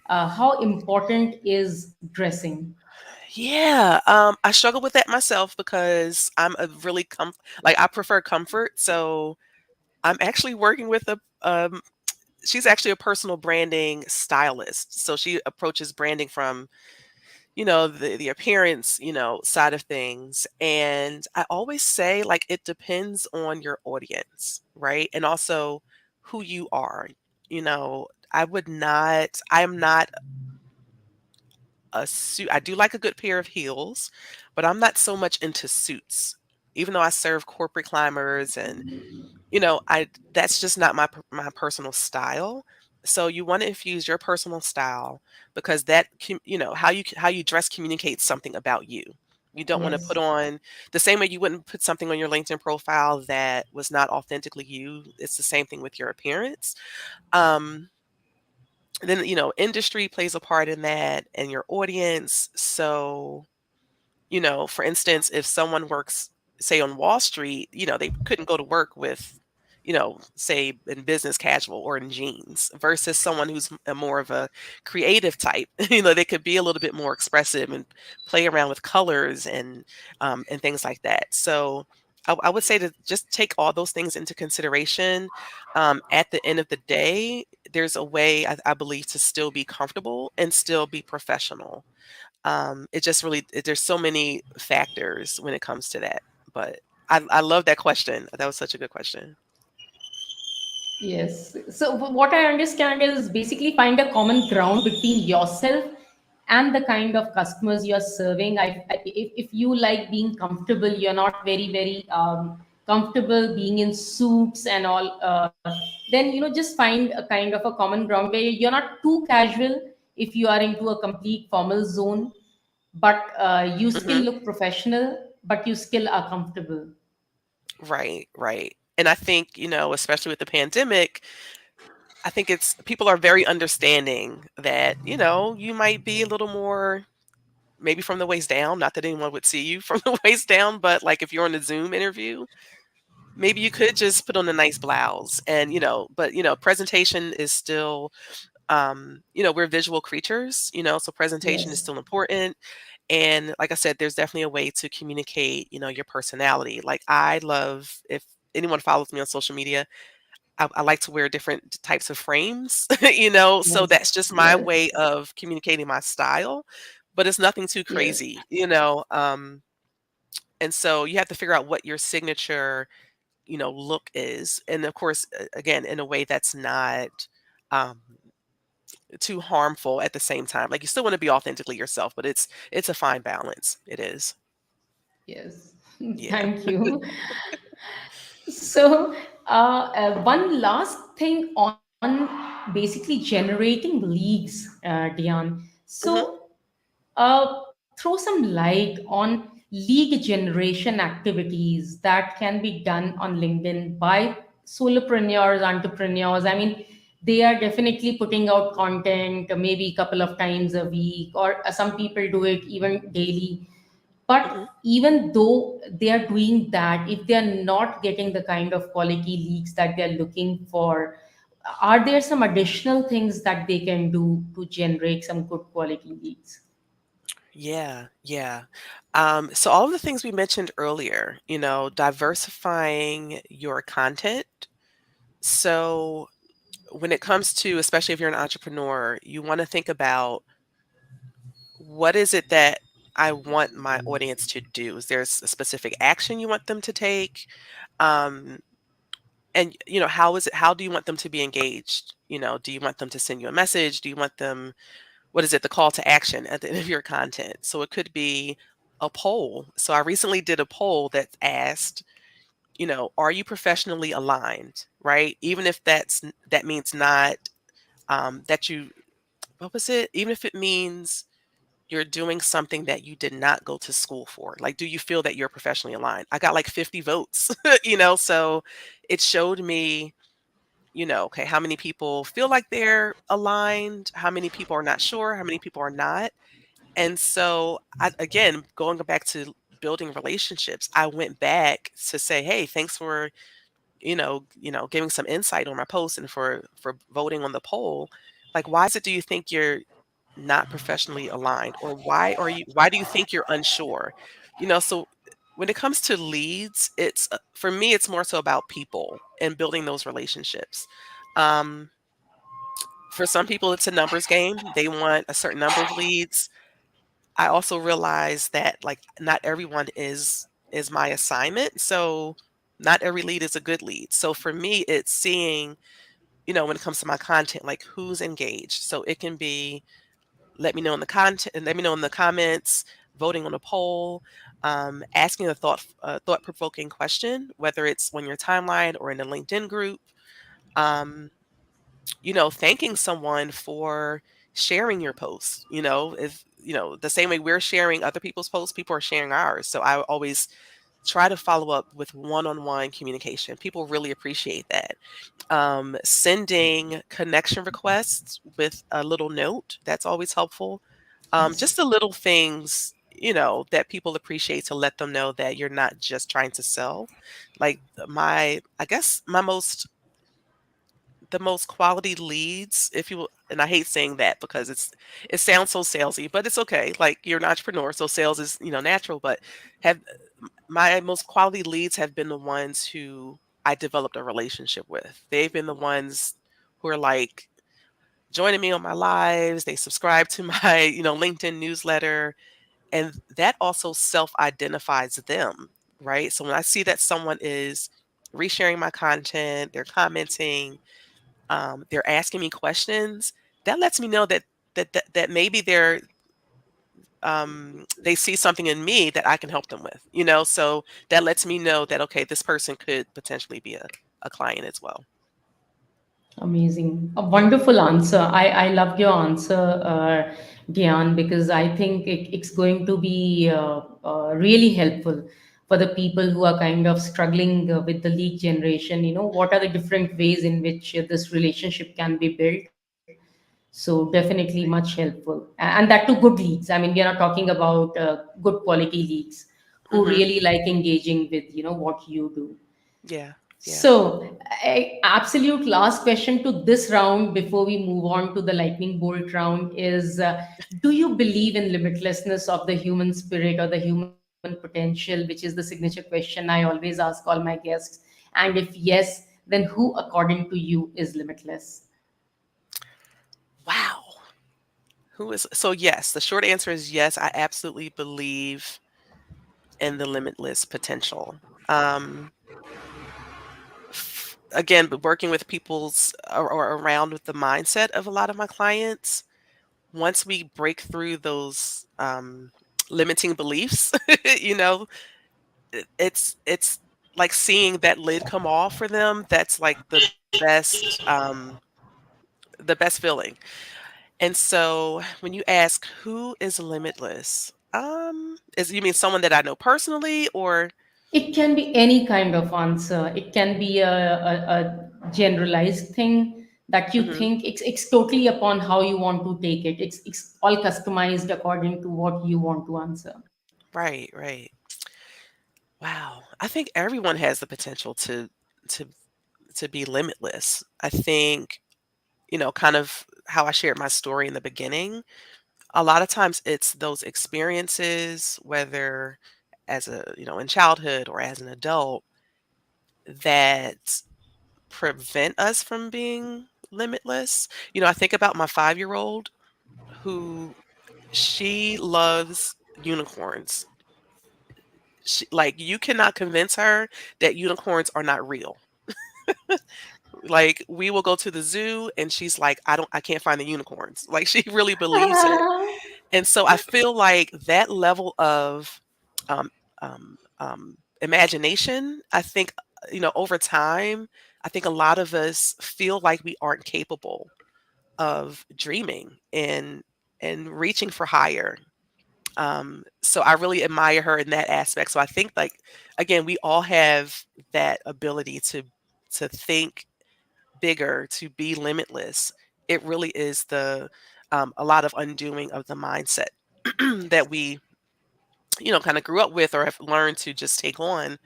how important is dressing? yeah, I struggle with that myself because I'm a really like, I prefer comfort, so I'm actually working with she's actually a personal branding stylist, so she approaches branding from, the appearance, side of things, and I always say, like, it depends on your audience, right? And also who you are, I am not a suit. I do like a good pair of heels, but I'm not so much into suits. Even though I serve corporate climbers and, I that's just not my personal style. So you want to infuse your personal style because how you dress communicates something about you. You don't want to put Yes. on the same way you wouldn't put something on your LinkedIn profile that was not authentically you. It's the same thing with your appearance. Um, then industry plays a part in that and your audience. So for instance, if someone works, say, on Wall Street, they couldn't go to work with, say, in business casual or in jeans versus someone who's more of a creative type. They could be a little bit more expressive and play around with colors and things like that. So I would say to just take all those things into consideration. At the end of the day, there's a way I believe to still be comfortable and still be professional. It just really there's so many factors when it comes to that, but I love that question. That was such a good question. Yes. So what I understand is basically find a common ground between yourself and the kind of customers you're serving. If you like being comfortable, you're not very comfortable being in suits and all. Then just find a kind of a common ground where you're not too casual. If you are into a complete formal zone, but you still Mhm. look professional, but you still are comfortable. Right, right. And I think, especially with the pandemic, I think it's people are very understanding that, you might be a little more maybe from the waist down, not that anyone would see you from the waist down, but like if you're on a Zoom interview, maybe you could just put on a nice blouse and, but presentation is still we're visual creatures, so presentation is Yes. still important. And like I said, there's definitely a way to communicate, your personality. Like I love if anyone follows me on social media, I like to wear different types of frames, so Yes. that's just my Yes. way of communicating my style, but it's nothing too Yes. crazy. And so you have to figure out what your signature, look is. And of course, again, in a way that's not, um, too harmful at the same time. Like you still want to be authentically yourself, but it's a fine balance. It is. Yes. Yeah. Thank you. So, one last thing on basically generating leads, Dion. Mhm. So, throw some light on lead generation activities that can be done on LinkedIn by solopreneurs, entrepreneurs. I mean, they are definitely putting out content maybe a couple of times a week, or some people do it even daily. But Mhm. even though they are doing that, if they are not getting the kind of quality leads that they're looking for, are there some additional things that they can do to generate some good quality leads? Yeah, yeah. So all of the things we mentioned earlier, diversifying your content. So when it comes to, especially if you're an entrepreneur, you want to think about what is it that I want my audience to do? Is there a specific action you want them to take? Um, and how do you want them to be engaged? Do you want them to send you a message? Do you want them, what is it, the call to action at the end of your content? So it could be a poll. So I recently did a poll that asked, are you professionally aligned? Right? Even if that means not that you, what was it? Even if it means you're doing something that you did not go to school for. Like, do you feel that you're professionally aligned? I got like 50 votes, so it showed me, okay, how many people feel like they're aligned, how many people are not sure, how many people are not. And so, again, going back to building relationships, I went back to say, hey, thanks for giving some insight on my post and for voting on the poll. Like, why is it do you think you're not professionally aligned, or why do you think you're unsure? So when it comes to leads, it's for me, it's more so about people and building those relationships. Um, for some people, it's a numbers game. They want a certain number of leads. I also realize that like not everyone is my assignment. So not every lead is a good lead. So for me, it's seeing, when it comes to my content, like who's engaged. So it can be let me know in the content and let me know in the comments, voting on a poll, asking a thought provoking question, whether it's on your timeline or in a LinkedIn group. Um, thanking someone for sharing your post. If the same way we're sharing other people's posts, people are sharing ours. So I always try to follow up with one-on-one communication. People really appreciate that. Sending connection requests with a little note, that's always helpful. Just Yes. the little things, that people appreciate, to let them know that you're not just trying to sell. Like I guess the most quality leads, if you will, and I hate saying that because it sounds so salesy, but it's okay. Like, you're an entrepreneur, so sales is, natural, but have my most quality leads have been the ones who I developed a relationship with. They've been the ones who are like joining me on my lives. They subscribe to my, LinkedIn newsletter, and that also self-identifies them, right? So when I see that someone is resharing my content, they're commenting, they're asking me questions, that lets me know that maybe they see something in me that I can help them with, so that lets me know that, okay, this person could potentially be a client as well. Amazing. A wonderful answer. I loved your answer, Diane, because I think it's going to be really helpful for the people who are kind of struggling with the lead generation. What are the different ways in which this relationship can be built? So definitely much Right. helpful. And that to good leads. I mean, we are not talking about good quality leads who Hmm. really like engaging with, what you do. Yeah. Yeah. So, absolute last question to this round before we move on to the lightning bolt round is, do you believe in limitlessness of the human spirit or the human potential, which is the signature question I always ask all my guests? And if yes, then who, according to you, is limitless? Wow. So yes, the short answer is yes, I absolutely believe in the limitless potential. Um, Again, but working with people's or around with the mindset of a lot of my clients, once we break through those limiting beliefs, you know, it's like seeing that lid come off for them. That's like the best feeling. And so when you ask who is limitless, is you mean someone that I know personally, or It can be any kind of answer. It can be a generalized thing that you Mhm. think it's totally upon how you want to take it. It's all customized according to what you want to answer. Right, right. Wow. I think everyone has the potential to to be limitless. I think, kind of how I shared my story in the beginning, a lot of times it's those experiences, whether as in childhood or as an adult, that prevent us from being limitless. I think about my 5-year-old who she loves unicorns. Like, you cannot convince her that unicorns are not real. Like, we will go to the zoo and she's like, I can't find the unicorns." Like, she really believes it. And so I feel like that level of um, imagination, I think, over time, I think a lot of us feel like we aren't capable of dreaming and reaching for higher. So I really admire her in that aspect. So I think, like, again, we all have that ability to think bigger, to be limitless. It really is the a lot of undoing of the mindset that we, kind of grew up with or have learned to just take on,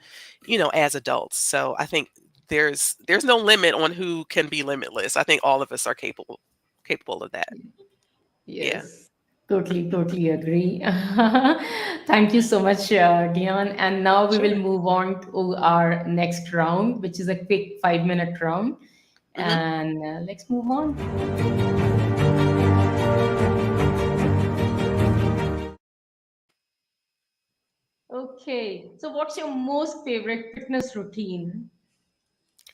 as adults. So I think there's no limit on who can be limitless. I think all of us are capable of that. Yeah. Yes, totally agree. Thank you so much, Dion. And now we will Sure. move on to our next round, which is a quick 5-minute round. Hmm. And let's move on. Okay, so what's your most favorite fitness routine?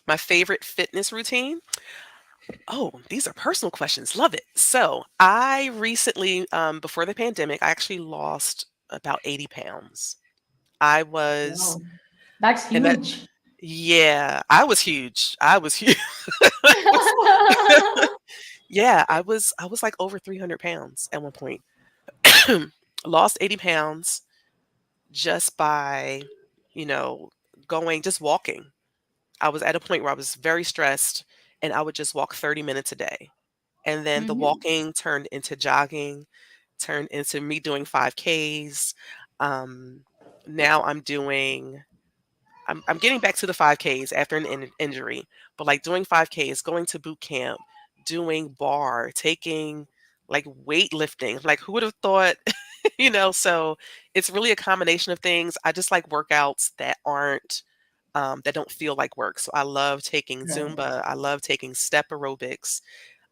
My favorite fitness routine. Oh, these are personal questions. Love it. So I recently, before the pandemic, I actually lost about 80 pounds. I was, Wow, that's and that, huge. yeah, I was huge. I was huge. I was, yeah, I was like over 300 pounds at one point. Lost 80 pounds just by, you know, just walking. I was at a point where I was very stressed and I would just walk 30 minutes a day. And then the Mhm. walking turned into jogging, turned into me doing 5Ks. Um, Now I'm getting back to the 5Ks after an injury, but like doing 5Ks, going to boot camp, doing bar, taking like weightlifting. Like, who would have thought, so it's really a combination of things. I just like workouts that don't feel like work. So I love taking Right. Zumba. I love taking step aerobics.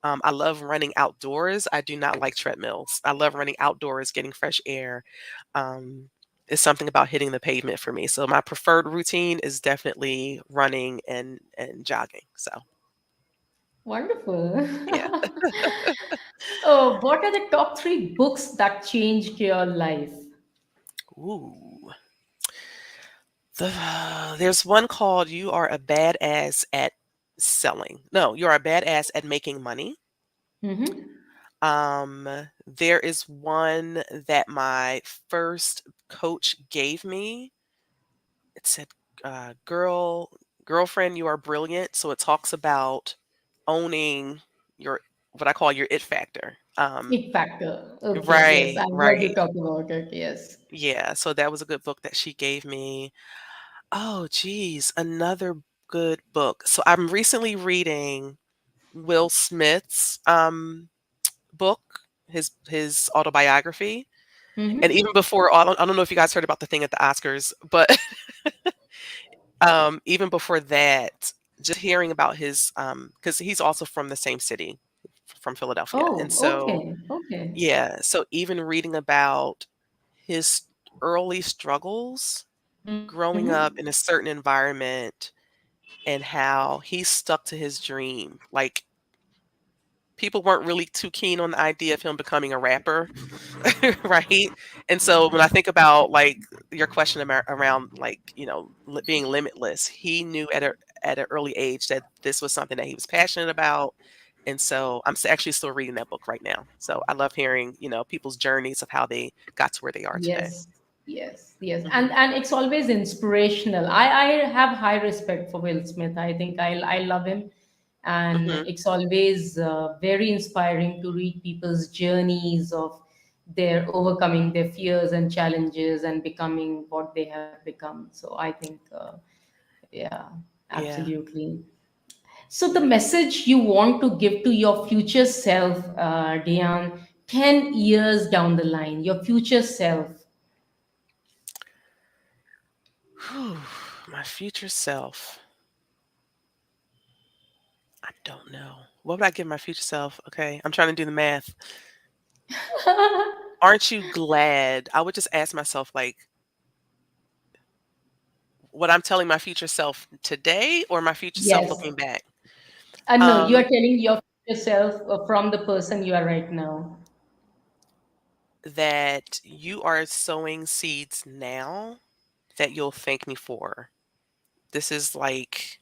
I love running outdoors. I do not like treadmills. I love running outdoors, getting fresh air. Um, it's something about hitting the pavement for me. So my preferred routine is definitely running and jogging. So Wonderful. yeah. Oh, what are the top three books that changed your life? Ooh. There's one called "You Are a Badass at Selling." No, "You Are a Badass at Making Money." Mm-hmm. There is one that my first coach gave me. It said, girlfriend, you are brilliant." So it talks about owning your, what I call your it factor. It Factor. Okay, yes, Right, I've heard you right. talk about it. Yes. Yeah. So that was a good book that she gave me. Oh, geez. Another good book. So I'm recently reading Will Smith's book, his autobiography. And Mm-hmm. even before, I don't know if you guys heard about the thing at the Oscars, but even before that, just hearing about because he's also from the same city, from Philadelphia, and Oh, so okay, okay. yeah, so even reading about his early struggles growing Mm-hmm. up in a certain environment and how he stuck to his dream. Like, people weren't really too keen on the idea of him becoming a rapper, right? And so when I think about, like, your question around, like, being limitless, he knew at an early age that this was something that he was passionate about. And so I'm actually still reading that book right now. So I love hearing, people's journeys of how they got to where they are today. Yes, yes, Hmm. and it's always inspirational. I have high respect for Will Smith. I think I love him, and Hmm. it's always very inspiring to read people's journeys of their overcoming their fears and challenges and becoming what they have become. So I think, yeah, Yeah. absolutely. So, the message you want to give to your future self, Diane, 10 years down the line, your future self. Whew, my future self. I don't know. What would I give my future self? Okay, I'm trying to do the math. Aren't you glad? I would just ask myself, like, what I'm telling my future self today or my future self Yes. looking back? No, you are Um, telling yourself from the person you are right now. that you are sowing seeds now that you'll thank me for. This is like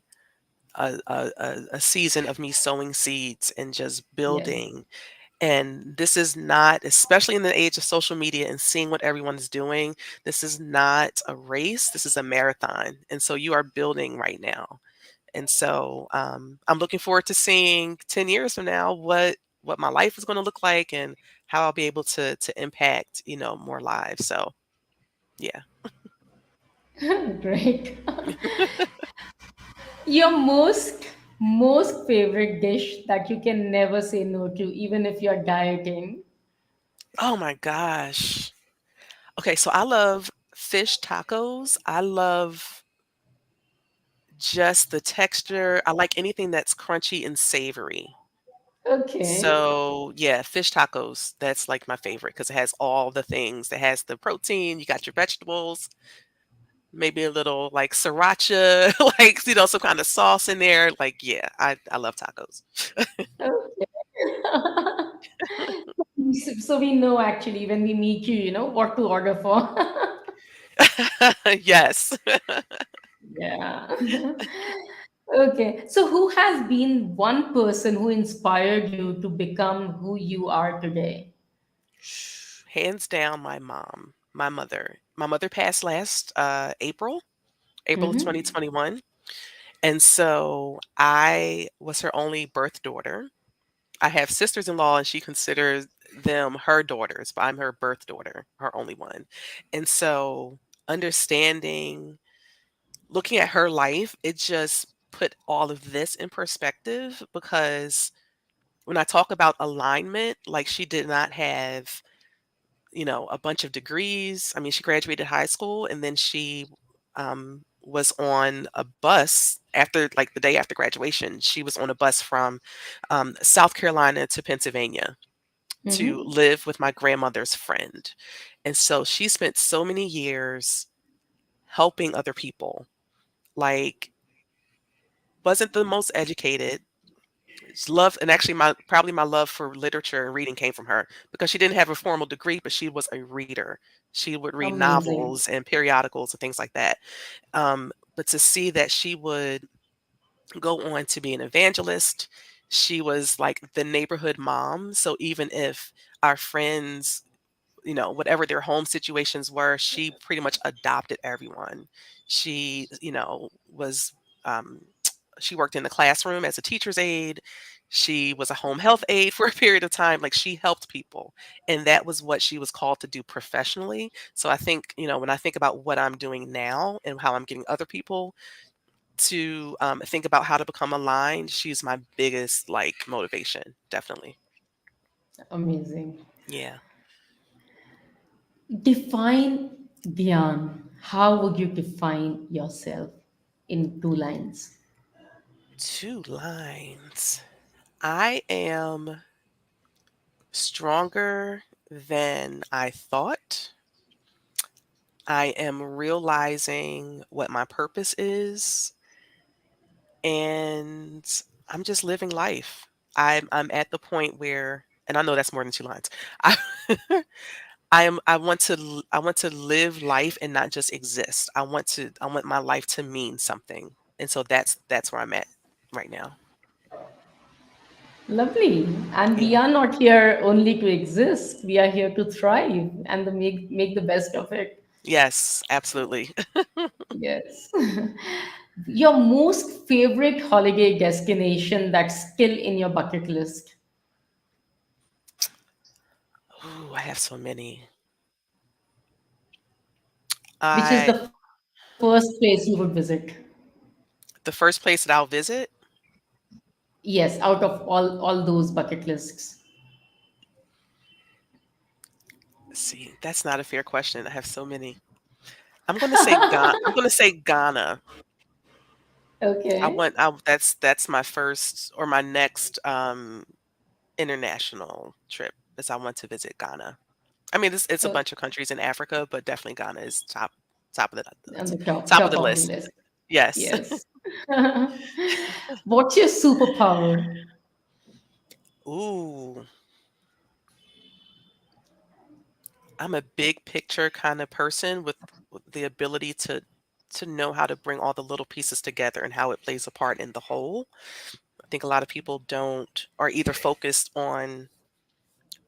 a season of me sowing seeds and just Yes. building. And this is not, especially in the age of social media and seeing what everyone is doing, this is not a race. This is a marathon. And so you are building right now. And so I'm looking forward to seeing 10 years from now what my life is going to look like and how I'll be able to impact, more lives. So yeah. Great. Your most favorite dish that you can never say no to, even if you're dieting. Oh my gosh. Okay, so I love fish tacos. I love just the texture. I like anything that's crunchy and savory. Okay. So, yeah, fish tacos, that's like my favorite because it has all the things. It has the protein, you got your vegetables, maybe a little like sriracha, like, some kind of sauce in there. Like, yeah, I love tacos. Okay. So we know actually when we meet you, what to order for. Yes. Yeah. Okay. So who has been one person who inspired you to become who you are today? Hands down, my mom, my mother. My mother passed last April of Mm-hmm. 2021. And so I was her only birth daughter. I have sisters-in-law and she considers them her daughters, but I'm her birth daughter, her only one. And so understanding, looking at her life, it just put all of this in perspective because when I talk about alignment, like she did not have, a bunch of degrees. I mean, she graduated high school and then she was on a bus after, like the day after graduation. She was on a bus from South Carolina to Pennsylvania to Mm-hmm. live with my grandmother's friend. And so she spent so many years helping other people. Like, wasn't the most educated. Love, and actually my love for literature and reading came from her because she didn't have a formal degree, but she was a reader. She would read Amazing. novels and periodicals and things like that. But to see that she would go on to be an evangelist, she was like the neighborhood mom. So even if our friends, whatever their home situations were, she pretty much adopted everyone. She, was, um, she worked in the classroom as a teacher's aide. She was a home health aide for a period of time. Like she helped people. And that was what she was called to do professionally. So I think, when I think about what I'm doing now and how I'm getting other people to think about how to become aligned, she's my biggest like motivation. Definitely. Amazing. Yeah. Define Dhyan. How would you define yourself in 2 lines? 2 lines. I am stronger than I thought. I am realizing what my purpose is, and I'm just living life. I'm at the point where, and I know that's more than 2 lines. I, I want to live life and not just exist. I want my life to mean something, and so that's where I'm at right now. Lovely. And we Yeah. are not here only to exist. We are here to thrive and to make the best of it. Yes, absolutely. Yes. Your most favorite holiday destination that's still in your bucket list, Ooh, I have so many. which is I the first place you would visit. The first place that I'll visit. Yes, out of all those bucket lists. See, that's not a fair question. I have so many. I'm gonna say Ghana. Okay. That's my first or my next international trip is I want to visit Ghana. I mean, it's a Oh, bunch of countries in Africa, but definitely Ghana is top of on the top of top the of the list. list. Yes. Yes. What's your superpower? Ooh, I'm a big picture kind of person with the ability to know how to bring all the little pieces together and how it plays a part in the whole. I think a lot of people don't are either focused on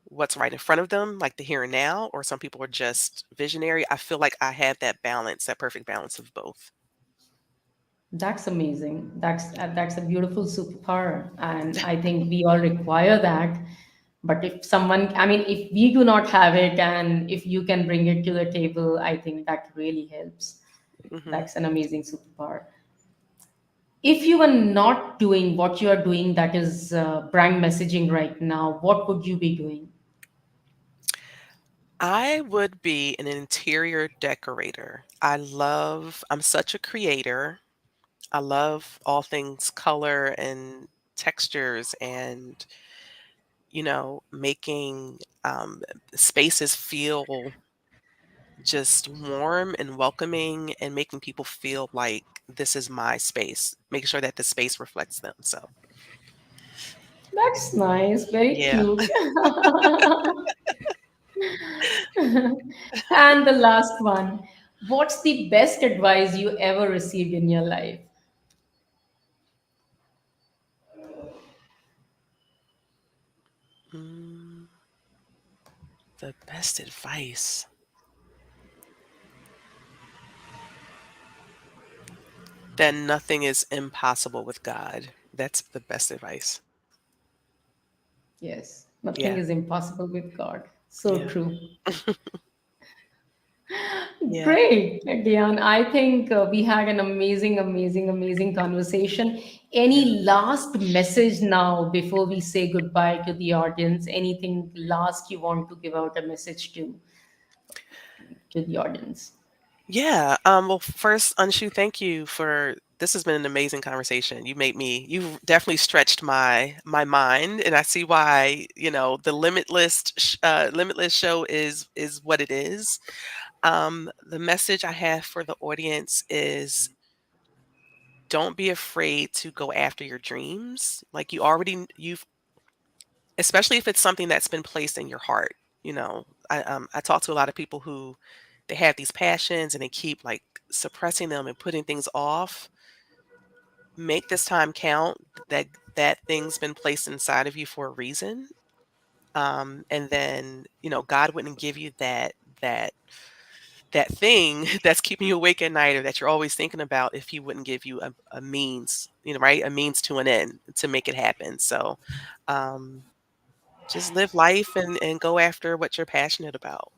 what's right in front of them, like the here and now, or some people are just visionary. I feel like I have that balance, that perfect balance of both. That's amazing. That's a beautiful superpower, and I think we all require that. But if someone, I mean, if we do not have it, and if you can bring it to the table, I think that really helps. Hmm. That's an amazing superpower. If you are not doing what you are doing, that is brand messaging right now, what would you be doing? I would be an interior decorator. I'm such a creator. I love all things color and textures and, making spaces feel just warm and welcoming and making people feel like this is my space, making sure that the space reflects them. So, That's nice, very yeah. cute. And the last one, what's the best advice you ever received in your life? Mm, the best advice. That nothing is impossible with God. That's the best advice. Yes, nothing Yeah. is impossible with God. So Yeah. true. Yeah. Great, Dion. I think we had an amazing, amazing, amazing conversation. Yeah. Any last message now before we say goodbye to the audience? Anything last you want to give out a message to the audience? Yeah. Well, first, Anshu, thank you for this has been an amazing conversation. You've definitely stretched my mind, and I see why, the limitless show is what it is. The message I have for the audience is don't be afraid to go after your dreams. Like you've especially if it's something that's been placed in your heart. I talk to a lot of people who they have these passions and they keep like suppressing them and putting things off. Make this time count. That thing's been placed inside of you for a reason. And then God wouldn't give you that that thing that's keeping you awake at night or that you're always thinking about if he wouldn't give you a means, right, a means to an end to make it happen. So um just live life and go after what you're passionate about.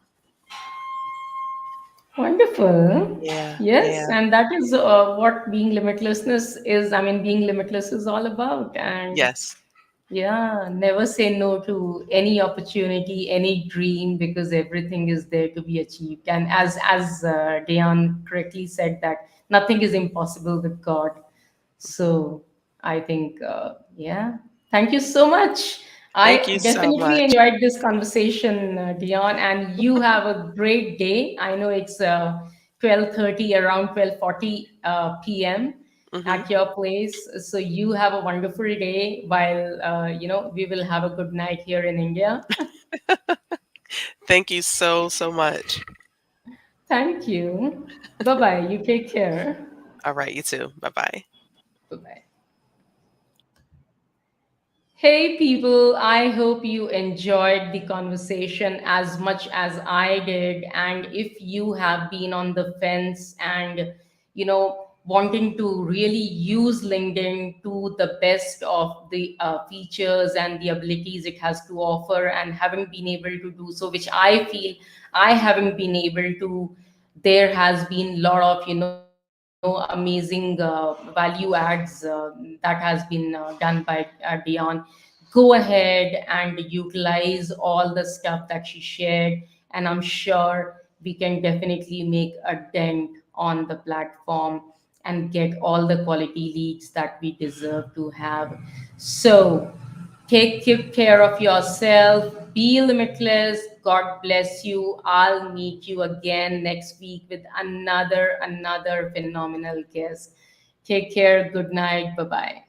Wonderful. Yeah, Yes, yeah. and that is what being limitlessness is. I mean, being limitless is all about. And Yes. yeah, never say no to any opportunity, any dream, because everything is there to be achieved. And as Dion correctly said, that nothing is impossible with God. So I think, yeah, thank you so much. Thank I you so definitely much. enjoyed this conversation, Dion, and you have a great day. I know it's 12:30, around 12:40 p.m. Hmm. at your place. So you have a wonderful day while, we will have a good night here in India. Thank you so, so much. Thank you. Bye bye. You take care. All right, you too. Bye bye. Bye bye. Hey people, I hope you enjoyed the conversation as much as I did. And if you have been on the fence and, wanting to really use LinkedIn to the best of the features and the abilities it has to offer and haven't been able to do so, which I feel I haven't been able to, there has been a lot of, amazing value adds that has been done by Dion. Go ahead and utilize all the stuff that she shared, and I'm sure we can definitely make a dent on the platform and get all the quality leads that we deserve to have. So take good care of yourself. Be limitless. God bless you. I'll meet you again next week with another phenomenal guest. Take care. Good night. Bye bye.